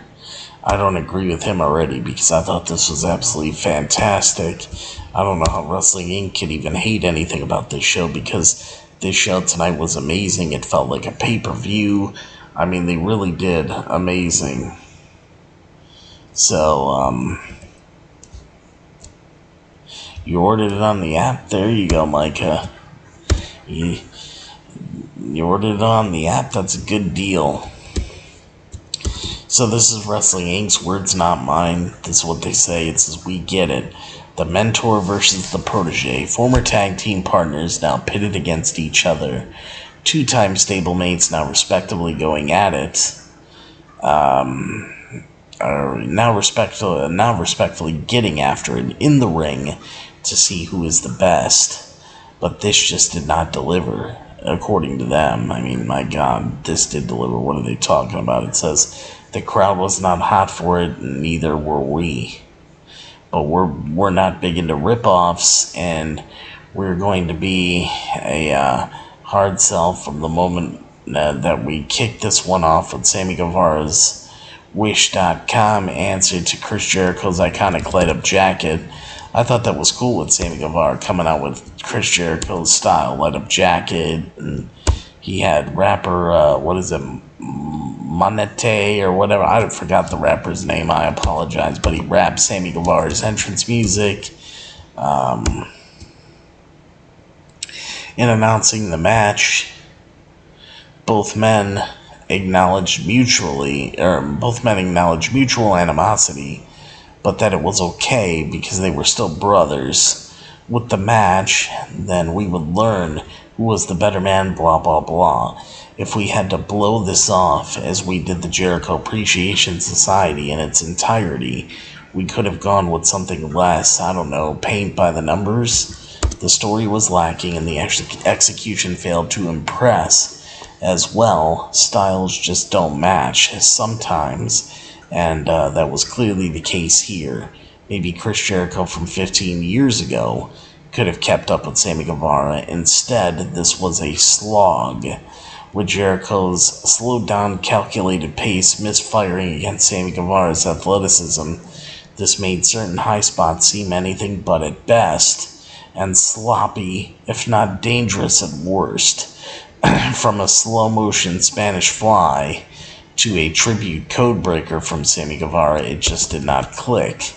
I don't agree with him already because I thought this was absolutely fantastic. I don't know how Wrestling Inc. could even hate anything about this show because this show tonight was amazing. It felt like a pay-per-view. I mean, they really did amazing. So, you ordered it on the app? There you go, Micah. You ordered it on the app? That's a good deal. So this is Wrestling Inc.'s words, not mine. This is what they say. It says, we get it. The mentor versus the protege. Former tag team partners now pitted against each other. Two-time stablemates now respectively going at it. Now respectfully getting after it in the ring to see who is the best. But this just did not deliver, according to them. I mean, my God, this did deliver. What are they talking about? It says the crowd was not hot for it, and neither were we. But we're not big into rip-offs, and we're going to be a hard sell from the moment that we kick this one off with Sammy Guevara's Wish.com answer to Chris Jericho's iconic light-up jacket. I thought that was cool with Sammy Guevara coming out with Chris Jericho's style light-up jacket, and he had rapper, Monete or whatever. I forgot the rapper's name. I apologize, but he rapped Sammy Guevara's entrance music. In announcing the match, both men acknowledged mutual animosity, but that it was okay because they were still brothers. With the match, then we would learn who was the better man, blah, blah, blah. If we had to blow this off as we did the Jericho Appreciation Society in its entirety, we could have gone with something less, I don't know, paint by the numbers. The story was lacking and the execution failed to impress. As well, styles just don't match sometimes, and that was clearly the case here. Maybe Chris Jericho from 15 years ago could have kept up with Sammy Guevara. Instead, this was a slog. With Jericho's slowed down, calculated pace misfiring against Sammy Guevara's athleticism, this made certain high spots seem anything but at best, and sloppy, if not dangerous at worst. From a slow-motion Spanish fly to a tribute codebreaker from Sammy Guevara, it just did not click.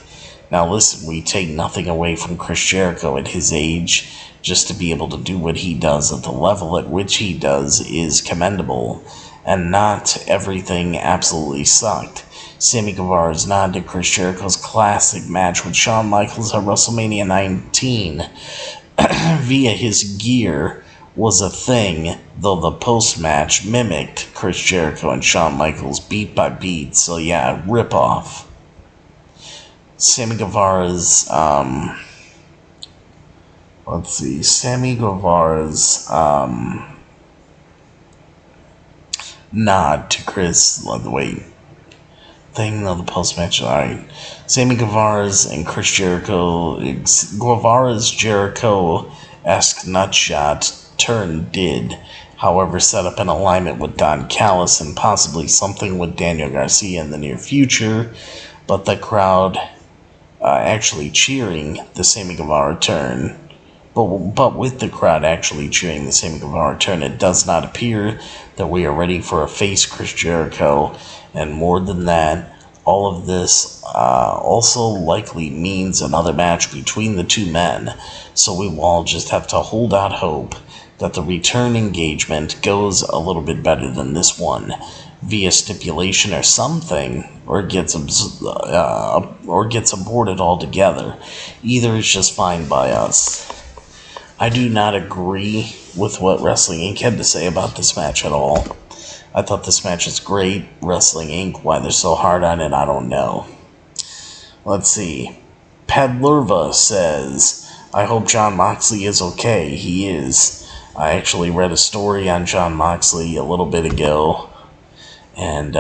Now listen, we take nothing away from Chris Jericho at his age. Just to be able to do what he does at the level at which he does is commendable, and not everything absolutely sucked. Sammy Guevara's nod to Chris Jericho's classic match with Shawn Michaels at WrestleMania 19 via his gear was a thing, though the post-match mimicked Chris Jericho and Shawn Michaels beat by beat, so yeah, rip-off. Sammy Guevara's, Sammy Guevara's, nod to Chris, the post-match, alright. Sammy Guevara's and Chris Jericho, Guevara's Jericho-esque nutshot turn did, however, set up an alignment with Don Callis and possibly something with Daniel Garcia in the near future, but the crowd actually cheering the Sammy Guevara turn. But with the crowd actually cheering the Sammy Guevara turn, it does not appear that we are ready for a face Chris Jericho, and more than that, all of this also likely means another match between the two men, so we will all just have to hold out hope that the return engagement goes a little bit better than this one, via stipulation or something, or gets aborted altogether. Either is just fine by us. I do not agree with what Wrestling Inc. had to say about this match at all. I thought this match is great. Wrestling Inc., why they're so hard on it, I don't know. Let's see. Padlerva says, I hope Jon Moxley is okay. He is. I actually read a story on Jon Moxley a little bit ago. And,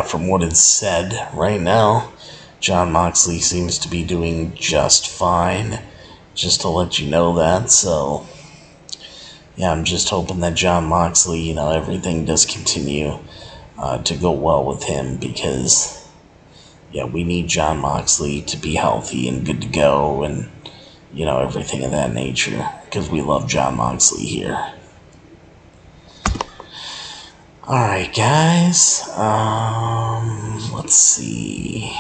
from what is said right now, Jon Moxley seems to be doing just fine. Just to let you know that, so yeah, I'm just hoping that Jon Moxley, everything does continue to go well with him, because, yeah, we need Jon Moxley to be healthy and good to go, and, everything of that nature, because we love Jon Moxley here. Alright, guys, let's see.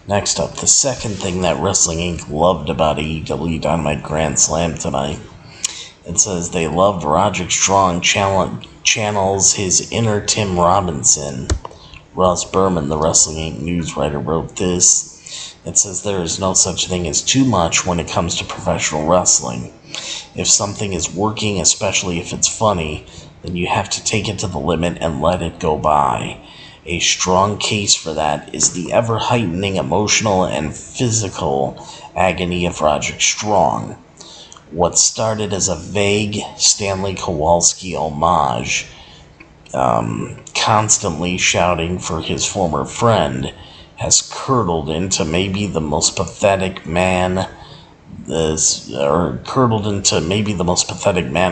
Next up, the second thing that Wrestling Inc. loved about AEW Dynamite Grand Slam tonight. It says they loved Roderick Strong channels his inner Tim Robinson. Ross Berman, the Wrestling Inc. news writer, wrote this. It says there is no such thing as too much when it comes to professional wrestling. If something is working, especially if it's funny, then you have to take it to the limit and let it go by. A strong case for that is the ever-heightening emotional and physical agony of Roderick Strong. What started as a vague Stanley Kowalski homage, constantly shouting for his former friend, has curdled into maybe the most pathetic man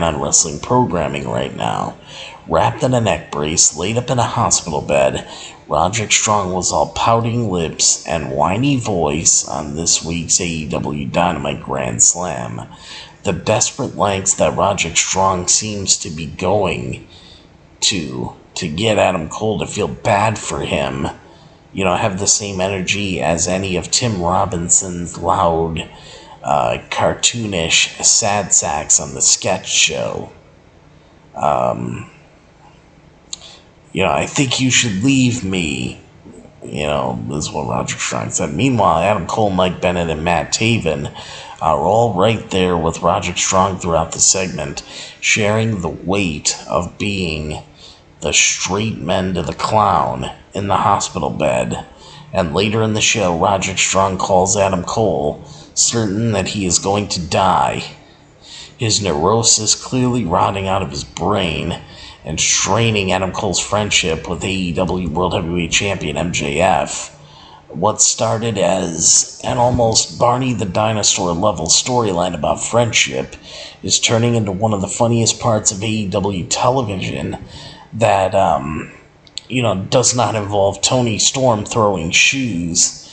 on wrestling programming right now. Wrapped in a neck brace, laid up in a hospital bed, Roderick Strong was all pouting lips and whiny voice on this week's AEW Dynamite Grand Slam. The desperate lengths that Roderick Strong seems to be going to get Adam Cole to feel bad for him, have the same energy as any of Tim Robinson's loud, cartoonish sad sacks on the sketch show. I think you should leave me. This is what Roderick Strong said. Meanwhile, Adam Cole, Mike Bennett, and Matt Taven are all right there with Roderick Strong throughout the segment, sharing the weight of being the straight men to the clown in the hospital bed. And later in the show, Roderick Strong calls Adam Cole, certain that he is going to die. His neurosis clearly rotting out of his brain and straining Adam Cole's friendship with AEW World Heavyweight Champion MJF. What started as an almost Barney the Dinosaur level storyline about friendship is turning into one of the funniest parts of AEW television that, does not involve Tony Storm throwing shoes.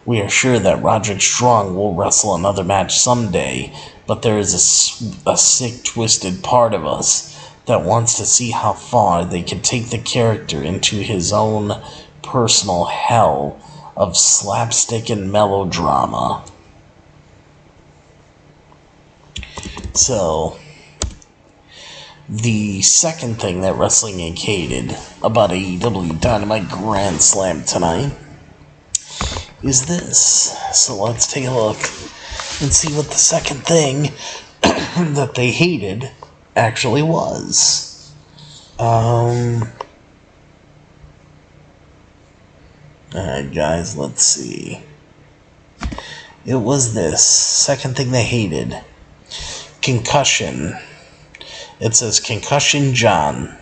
We are sure that Roderick Strong will wrestle another match someday, but there is a sick, twisted part of us that wants to see how far they can take the character into his own personal hell of slapstick and melodrama. So, the second thing that Wrestling Inc. hated about AEW Dynamite Grand Slam tonight is this. So let's take a look and see what the second thing that they hated actually was. Alright, guys, let's see. It was this. Second thing they hated. Concussion. It says, Concussion John.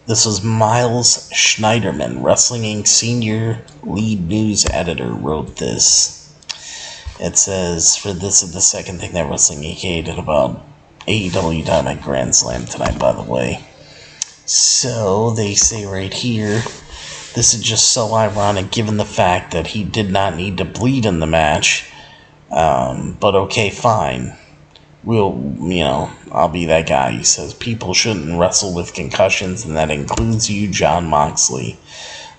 This was Miles Schneiderman, Wrestling Inc. Senior Lead News Editor, wrote this. It says, this is the second thing that Wrestling Inc. hated about AEW Dynamite Grand Slam tonight, by the way. So, they say right here, this is just so ironic given the fact that he did not need to bleed in the match. But okay, fine. I'll be that guy. He says, people shouldn't wrestle with concussions, and that includes you, Jon Moxley.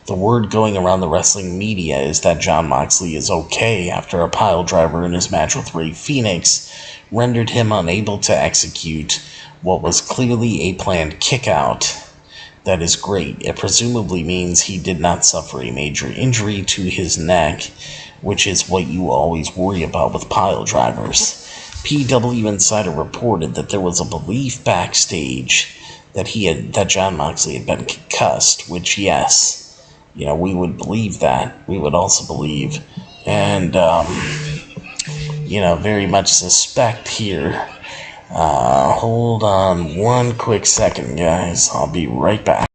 The word going around the wrestling media is that Jon Moxley is okay after a pile driver in his match with Rey Fenix rendered him unable to execute what was clearly a planned kick-out. That is great. It presumably means he did not suffer a major injury to his neck, which is what you always worry about with pile drivers. PW Insider reported that there was a belief backstage that Jon Moxley had been concussed, which, yes, we would believe that. We would also believe, and, very much suspect here. Hold on one quick second, guys. I'll be right back.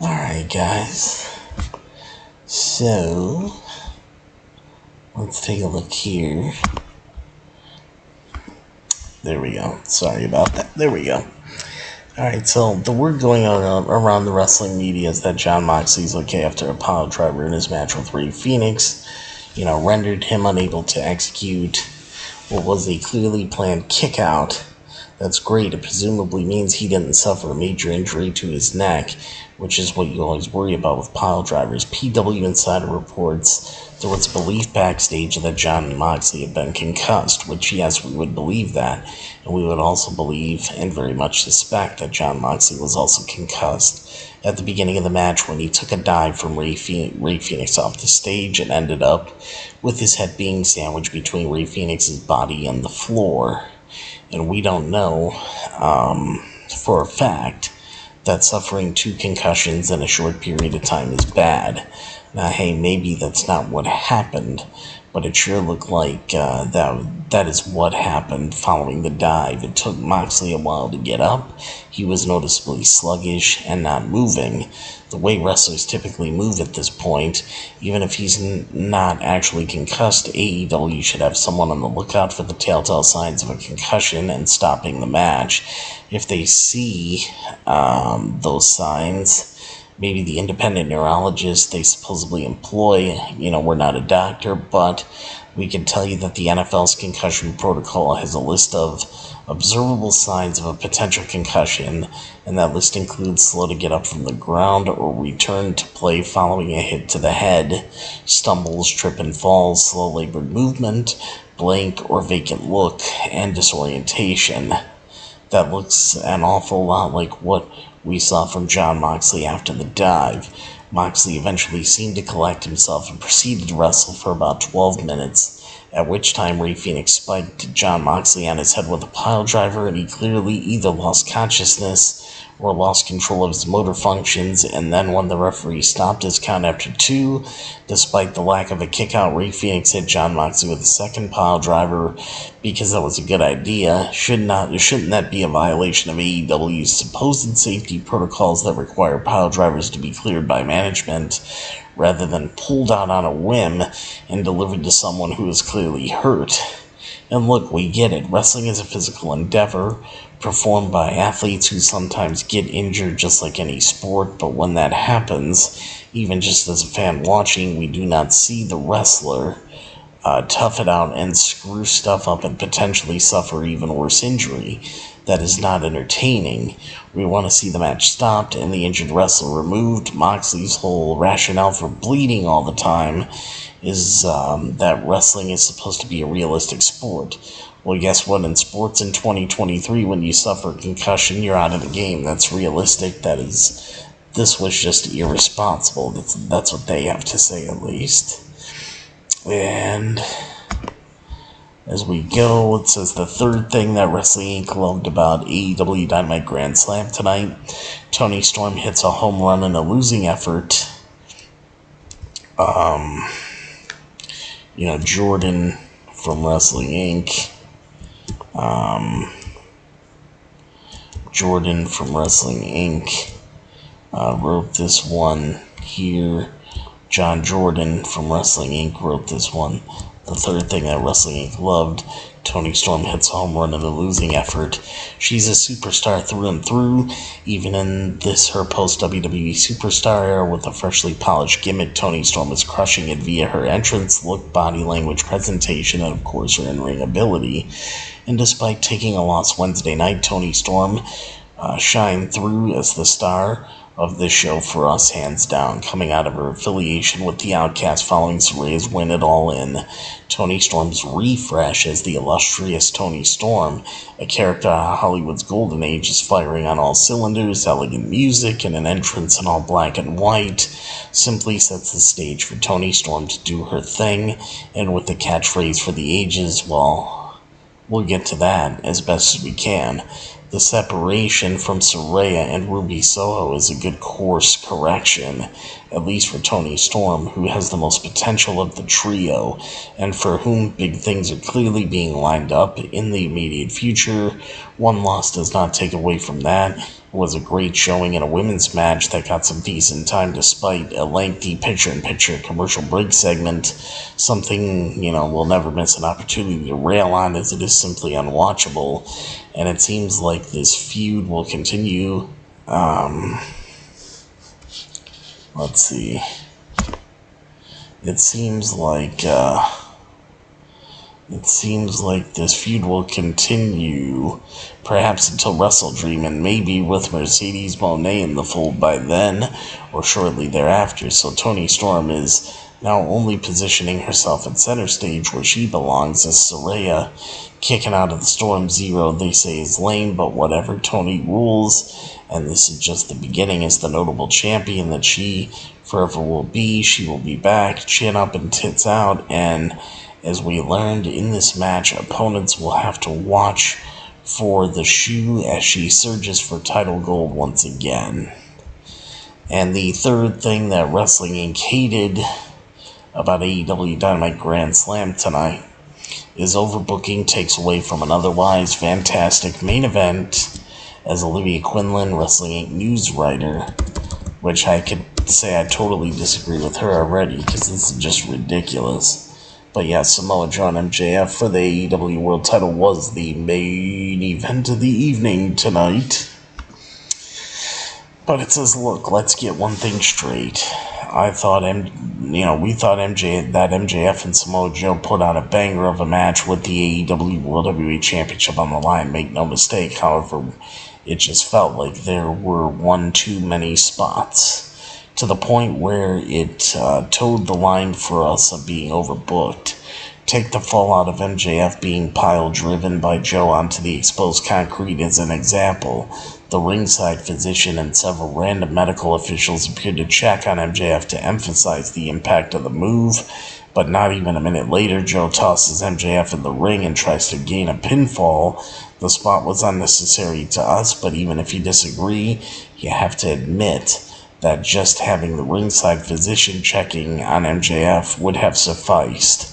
Alright, guys. So, let's take a look here. There we go. Sorry about that. There we go. Alright, so the word going on around the wrestling media is that Jon Moxley's okay after a pile driver in his match with Rey Fenix, rendered him unable to execute what was a clearly planned kick out. That's great. It presumably means he didn't suffer a major injury to his neck, which is what you always worry about with pile drivers. PW Insider reports there was a belief backstage that Jon Moxley had been concussed, which, yes, we would believe that. And we would also believe and very much suspect that Jon Moxley was also concussed at the beginning of the match when he took a dive from Rey Fenix off the stage and ended up with his head being sandwiched between Rey Fenix's body and the floor. And we don't know for a fact that suffering 2 concussions in a short period of time is bad. Now, hey, maybe that's not what happened, but it sure looked like that is what happened following the dive. It took Moxley a while to get up. He was noticeably sluggish and not moving. The way wrestlers typically move at this point, even if he's not actually concussed, AEW should have someone on the lookout for the telltale signs of a concussion and stopping the match. If they see those signs, maybe the independent neurologist they supposedly employ, we're not a doctor, but we can tell you that the NFL's concussion protocol has a list of observable signs of a potential concussion, and that list includes slow to get up from the ground or return to play following a hit to the head, stumbles, trip and falls, slow labored movement, blank or vacant look, and disorientation. That looks an awful lot like what we saw from Jon Moxley after the dive. Moxley eventually seemed to collect himself and proceeded to wrestle for about 12 minutes, at which time Rey Fenix spiked Jon Moxley on his head with a piledriver, and he clearly either lost consciousness or lost control of his motor functions, and then when the referee stopped his count after 2, despite the lack of a kick-out, Rey Fenix hit Jon Moxley with a second piledriver because that was a good idea. Shouldn't that be a violation of AEW's supposed safety protocols that require piledrivers to be cleared by management, rather than pulled out on a whim and delivered to someone who is clearly hurt? And look, we get it. Wrestling is a physical endeavor performed by athletes who sometimes get injured just like any sport, but when that happens, even just as a fan watching, we do not see the wrestler tough it out and screw stuff up and potentially suffer even worse injury. That is not entertaining. We want to see the match stopped and the injured wrestler removed. Moxley's whole rationale for bleeding all the time is that wrestling is supposed to be a realistic sport. Well, guess what? In sports in 2023, when you suffer a concussion, you're out of the game. That's realistic. This was just irresponsible. That's what they have to say, at least. And as we go, it says the third thing that Wrestling Inc. loved about AEW Dynamite Grand Slam tonight: Toni Storm hits a home run in a losing effort. Jordan from Wrestling Inc. Jordan from Wrestling Inc. Wrote this one here. John Jordan from Wrestling Inc. wrote this one. The third thing that Wrestling Inc. loved: Toni Storm hits a home run in a losing effort. She's a superstar through and through. Even in this, her post-WWE superstar era with a freshly polished gimmick, Toni Storm is crushing it via her entrance, look, body language, presentation, and of course her in-ring ability. And despite taking a loss Wednesday night, Toni Storm shined through as the star of this show for us, hands down, coming out of her affiliation with the Outcast following Saraya's win at All In. Toni Storm's refresh as the illustrious Toni Storm, a character out of Hollywood's golden age, is firing on all cylinders. Elegant music and an entrance in all black and white simply sets the stage for Toni Storm to do her thing, and with the catchphrase for the ages, well, we'll get to that as best as we can. The separation from Saraya and Ruby Soho is a good course correction, at least for Toni Storm, who has the most potential of the trio, and for whom big things are clearly being lined up in the immediate future. One loss does not take away from that. It was a great showing in a women's match that got some decent time despite a lengthy picture-in-picture commercial break segment, something, we'll never miss an opportunity to rail on, as it is simply unwatchable. And it seems like this feud will continue. Let's see. It seems like this feud will continue, perhaps until Wrestle Dream, and maybe with Mercedes Moné in the fold by then, or shortly thereafter. So Toni Storm is now only positioning herself at center stage where she belongs, as Saraya kicking out of the Storm Zero, they say, is lame, but whatever, Toni rules, and this is just the beginning as the notable champion that she forever will be. She will be back, chin up and tits out, and as we learned in this match, opponents will have to watch for the shoe as she surges for title gold once again. And the third thing that Wrestling Inc. hated about AEW Dynamite Grand Slam tonight is overbooking takes away from an otherwise fantastic main event, as Olivia Quinlan, Wrestling Inc. news writer, which I could say I totally disagree with her already, because this is just ridiculous. But yeah, Samoa Joe and MJF for the AEW World title was the main event of the evening tonight. But it says, look, let's get one thing straight. I thought, we thought MJF and Samoa Joe put on a banger of a match with the AEW World Heavyweight Championship on the line. Make no mistake. However, it just felt like there were one too many spots, to the point where it towed the line for us of being overbooked. Take the fallout of MJF being pile-driven by Joe onto the exposed concrete as an example. The ringside physician and several random medical officials appeared to check on MJF to emphasize the impact of the move, but not even a minute later, Joe tosses MJF in the ring and tries to gain a pinfall. The spot was unnecessary to us, but even if you disagree, you have to admit that just having the ringside physician checking on MJF would have sufficed.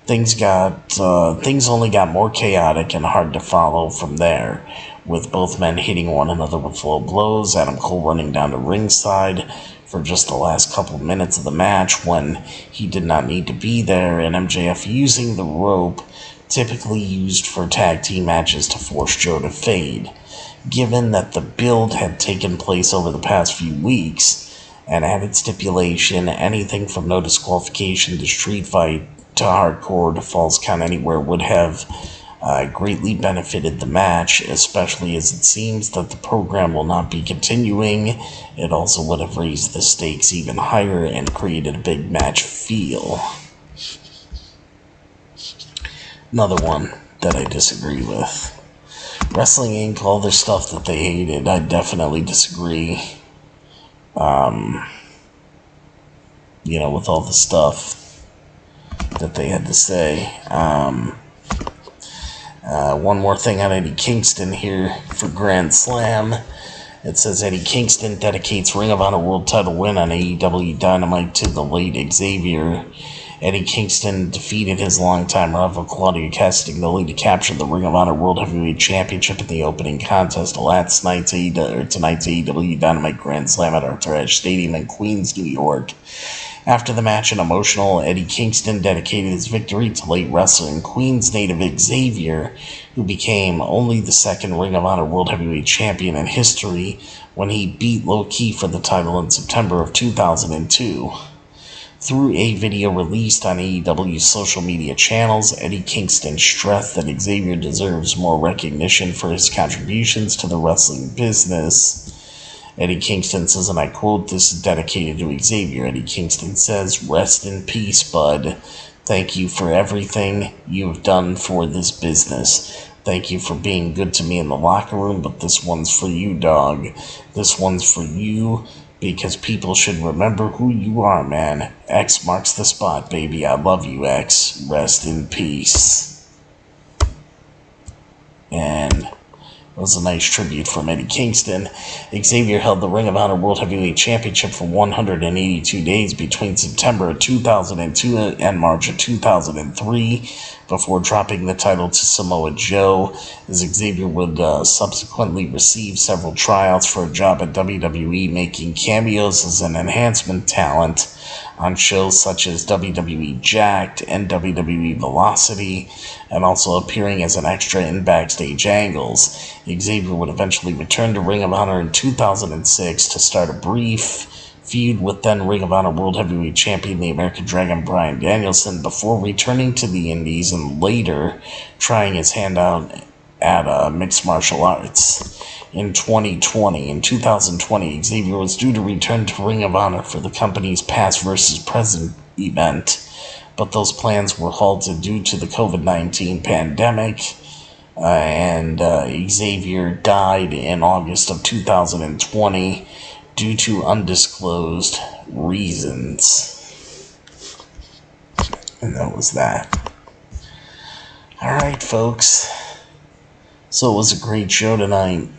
Things only got more chaotic and hard to follow from there, with both men hitting one another with low blows, Adam Cole running down to ringside for just the last couple minutes of the match when he did not need to be there, and MJF using the rope typically used for tag team matches to force Joe to fade. Given that the build had taken place over the past few weeks, an added stipulation, anything from no disqualification to street fight to hardcore to falls count anywhere would have greatly benefited the match, especially as it seems that the program will not be continuing. It also would have raised the stakes even higher and created a big match feel. Another one that I disagree with. Wrestling Inc., all their stuff that they hated, I definitely disagree. With all the stuff that they had to say. One more thing on Eddie Kingston here for Grand Slam. It says Eddie Kingston dedicates Ring of Honor World Title win on AEW Dynamite to the late Xavier. Eddie Kingston defeated his longtime rival Claudio Castagnoli to capture the Ring of Honor World Heavyweight Championship in the opening contest of tonight's AEW Dynamite Grand Slam at Arthur Ashe Stadium in Queens, New York. After the match, an emotional Eddie Kingston dedicated his victory to late wrestler and Queens native Xavier, who became only the second Ring of Honor World Heavyweight Champion in history when he beat Low Ki for the title in September of 2002. Through a video released on AEW's social media channels, Eddie Kingston stressed that Xavier deserves more recognition for his contributions to the wrestling business. Eddie Kingston says, and I quote, "This is dedicated to Xavier." Eddie Kingston says, "Rest in peace, bud. Thank you for everything you've done for this business. Thank you for being good to me in the locker room, but this one's for you, dog. This one's for you because people should remember who you are, man. X marks the spot, baby. I love you, X. Rest in peace." And it was a nice tribute from Eddie Kingston. Xavier held the Ring of Honor World Heavyweight Championship for 182 days between September of 2002 and March of 2003 before dropping the title to Samoa Joe, as Xavier would subsequently receive several tryouts for a job at WWE, making cameos as an enhancement talent on shows such as WWE Jacked and WWE Velocity, and also appearing as an extra in backstage angles. Xavier would eventually return to Ring of Honor in 2006 to start a brief feud with then Ring of Honor World Heavyweight Champion, the American Dragon Bryan Danielson, before returning to the Indies and later trying his hand out at mixed martial arts. In 2020, Xavier was due to return to Ring of Honor for the company's past versus present event, but those plans were halted due to the COVID-19 pandemic, and Xavier died in August of 2020 due to undisclosed reasons. And that was that. Alright, folks. So it was a great show tonight.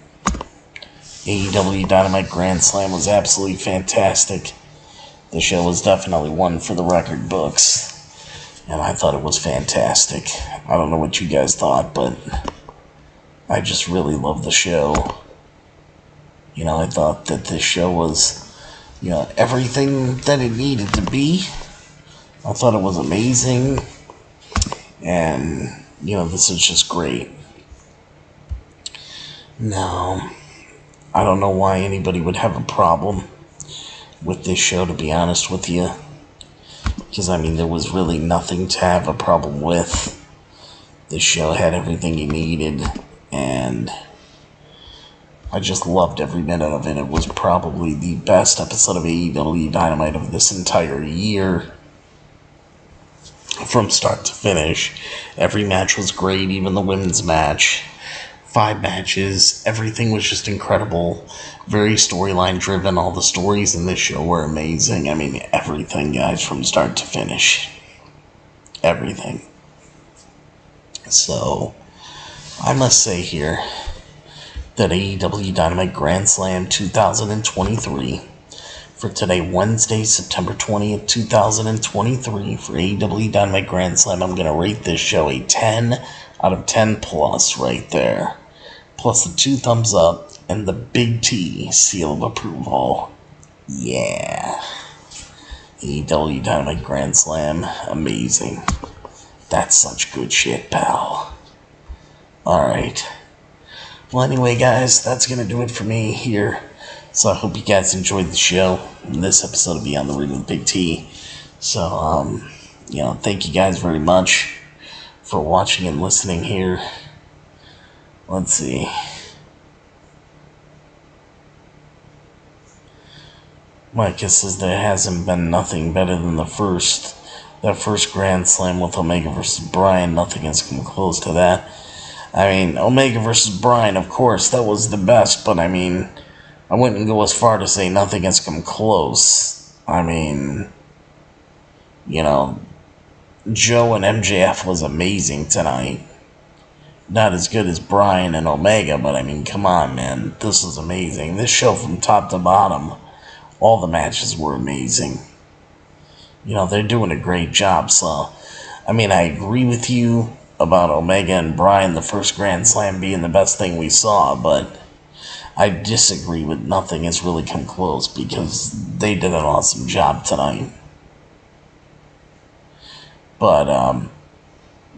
AEW Dynamite Grand Slam was absolutely fantastic. The show was definitely one for the record books. And I thought it was fantastic. I don't know what you guys thought, but I just really loved the show. I thought that this show was, everything that it needed to be. I thought it was amazing. And, this is just great. Now, I don't know why anybody would have a problem with this show, to be honest with you. Because, I mean, there was really nothing to have a problem with. This show had everything you needed, and I just loved every minute of it. It was probably the best episode of AEW Dynamite of this entire year. From start to finish. Every match was great, even the women's match. 5 matches. Everything was just incredible. Very storyline driven. All the stories in this show were amazing. I mean, everything, guys, from start to finish. Everything. So, I must say here that AEW Dynamite Grand Slam 2023 for today, Wednesday, September 20th, 2023, for AEW Dynamite Grand Slam, I'm going to rate this show a 10 out of 10 plus right there. Plus the 2 thumbs up and the big T seal of approval. Yeah. AEW Dynamite Grand Slam, amazing. That's such good shit, pal. Alright. Well, anyway, guys, that's going to do it for me here. So I hope you guys enjoyed the show, this episode of Beyond the Ring with Big T. So, thank you guys very much for watching and listening here. Let's see. Micah says there hasn't been nothing better than that first Grand Slam with Omega versus Bryan. Nothing has come close to that. I mean, Omega versus Bryan, of course, that was the best, but I mean, I wouldn't go as far to say nothing has come close. I mean, Joe and MJF was amazing tonight. Not as good as Bryan and Omega, but I mean, come on, man. This was amazing. This show from top to bottom, all the matches were amazing. They're doing a great job, so, I mean, I agree with you about Omega and Bryan, the first Grand Slam, being the best thing we saw, but I disagree with nothing has really come close, because they did an awesome job tonight. But,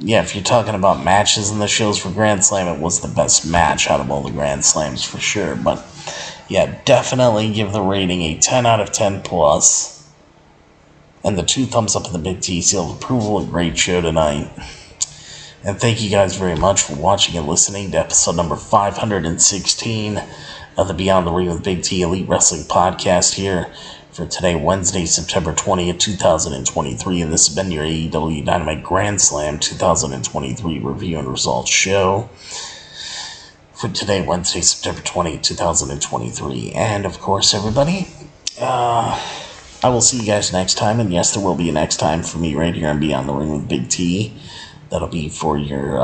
if you're talking about matches in the shows for Grand Slam, it was the best match out of all the Grand Slams for sure. But, yeah, definitely give the rating a 10 out of 10 plus. And the 2 thumbs up and the big T seal of approval. A great show tonight. And thank you guys very much for watching and listening to episode number 516 of the Beyond the Ring with Big T Elite Wrestling Podcast here for today, Wednesday, September 20th, 2023. And this has been your AEW Dynamite Grand Slam 2023 review and results show for today, Wednesday, September 20th, 2023. And, of course, everybody, I will see you guys next time. And, yes, there will be a next time for me right here on Beyond the Ring with Big T. That'll be for your,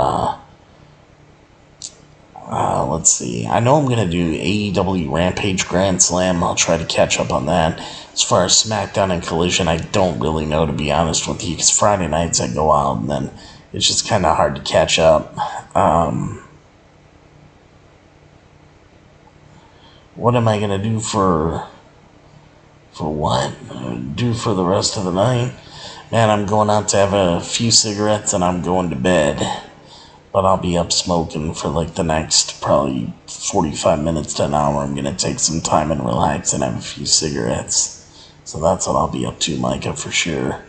let's see. I know I'm going to do AEW Rampage Grand Slam. I'll try to catch up on that. As far as SmackDown and Collision, I don't really know, to be honest with you, because Friday nights I go out, and then it's just kind of hard to catch up. What am I going to do for what? Do for the rest of the night? Man, I'm going out to have a few cigarettes and I'm going to bed. But I'll be up smoking for like the next probably 45 minutes to an hour. I'm going to take some time and relax and have a few cigarettes. So that's what I'll be up to, Micah, for sure.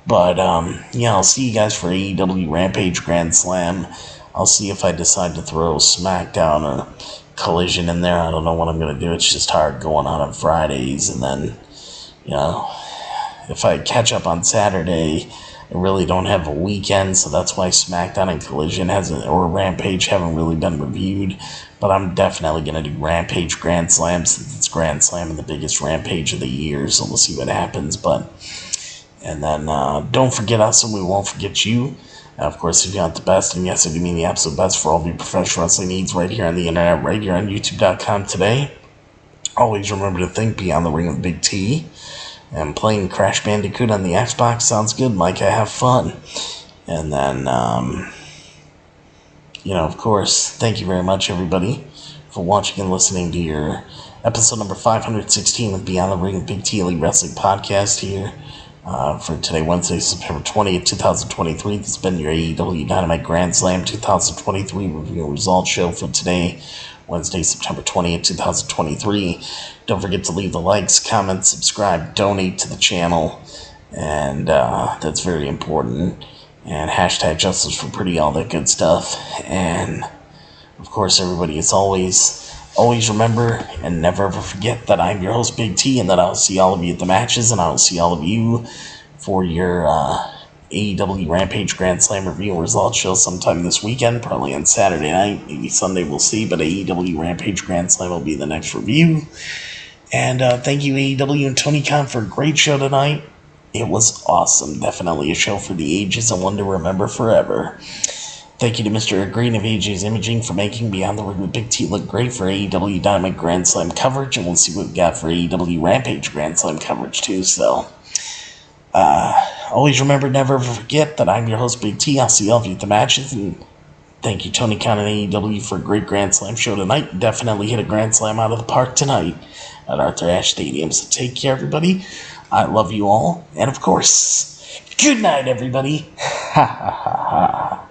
But, I'll see you guys for AEW Rampage Grand Slam. I'll see if I decide to throw SmackDown or Collision in there. I don't know what I'm going to do. It's just hard going out on Fridays. And then, if I catch up on Saturday, I really don't have a weekend, so that's why SmackDown and Collision or Rampage haven't really been reviewed. But I'm definitely going to do Rampage Grand Slam, since it's Grand Slam and the biggest Rampage of the year, so we'll see what happens. And then don't forget us, and we won't forget you. And of course, if you want the best, and yes, I do mean the absolute best for all of your professional wrestling needs right here on the internet, right here on YouTube.com today. Always remember to think Beyond the Ring with Big T. And playing Crash Bandicoot on the Xbox sounds good, Mike. I have fun. And then, of course, thank you very much, everybody, for watching and listening to your episode number 516 of Beyond the Ring with Big T Elite Wrestling Podcast here for today, Wednesday, September 20th, 2023. This has been your AEW Dynamite Grand Slam 2023 review and results show for today, Wednesday, September 20th, 2023. Don't forget to leave the likes, comment, subscribe, donate to the channel, and that's very important. And hashtag justice for pretty, all that good stuff. And of course, everybody, as always remember and never ever forget that I'm your host, Big T, and that I'll see all of you at the matches, and I'll see all of you for your AEW Rampage Grand Slam review and results show sometime this weekend, probably on Saturday night, maybe Sunday, we'll see, but AEW Rampage Grand Slam will be the next review. And thank you, AEW and Tony Khan, for a great show tonight. It was awesome. Definitely a show for the ages and one to remember forever. Thank you to Mr. Green of AJ's Imaging for making Beyond the Ring with Big T look great for AEW Dynamite Grand Slam coverage, and we'll see what we got for AEW Rampage Grand Slam coverage too. So, always remember, never ever forget that I'm your host, Big T. I'll see all of you at the matches, and thank you, Tony Khan and AEW, for a great Grand Slam show tonight. Definitely hit a Grand Slam out of the park tonight at Arthur Ashe Stadium. So take care, everybody. I love you all, and of course, good night, everybody. Ha ha ha ha.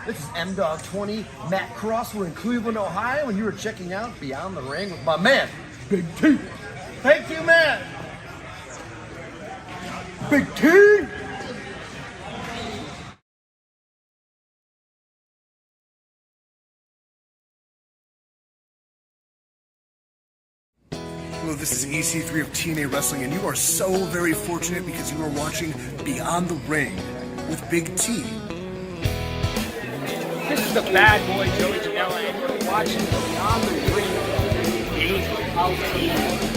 This is M-Dog20, Matt Cross. We're in Cleveland, Ohio, and you are checking out Beyond the Ring with my man, Big T. Thank you, man. Big T. Hello, this is EC3 of TNA Wrestling, and you are so very fortunate because you are watching Beyond the Ring with Big T. This is the bad boy Joey Janela, and you're watching Beyond the Ring AEW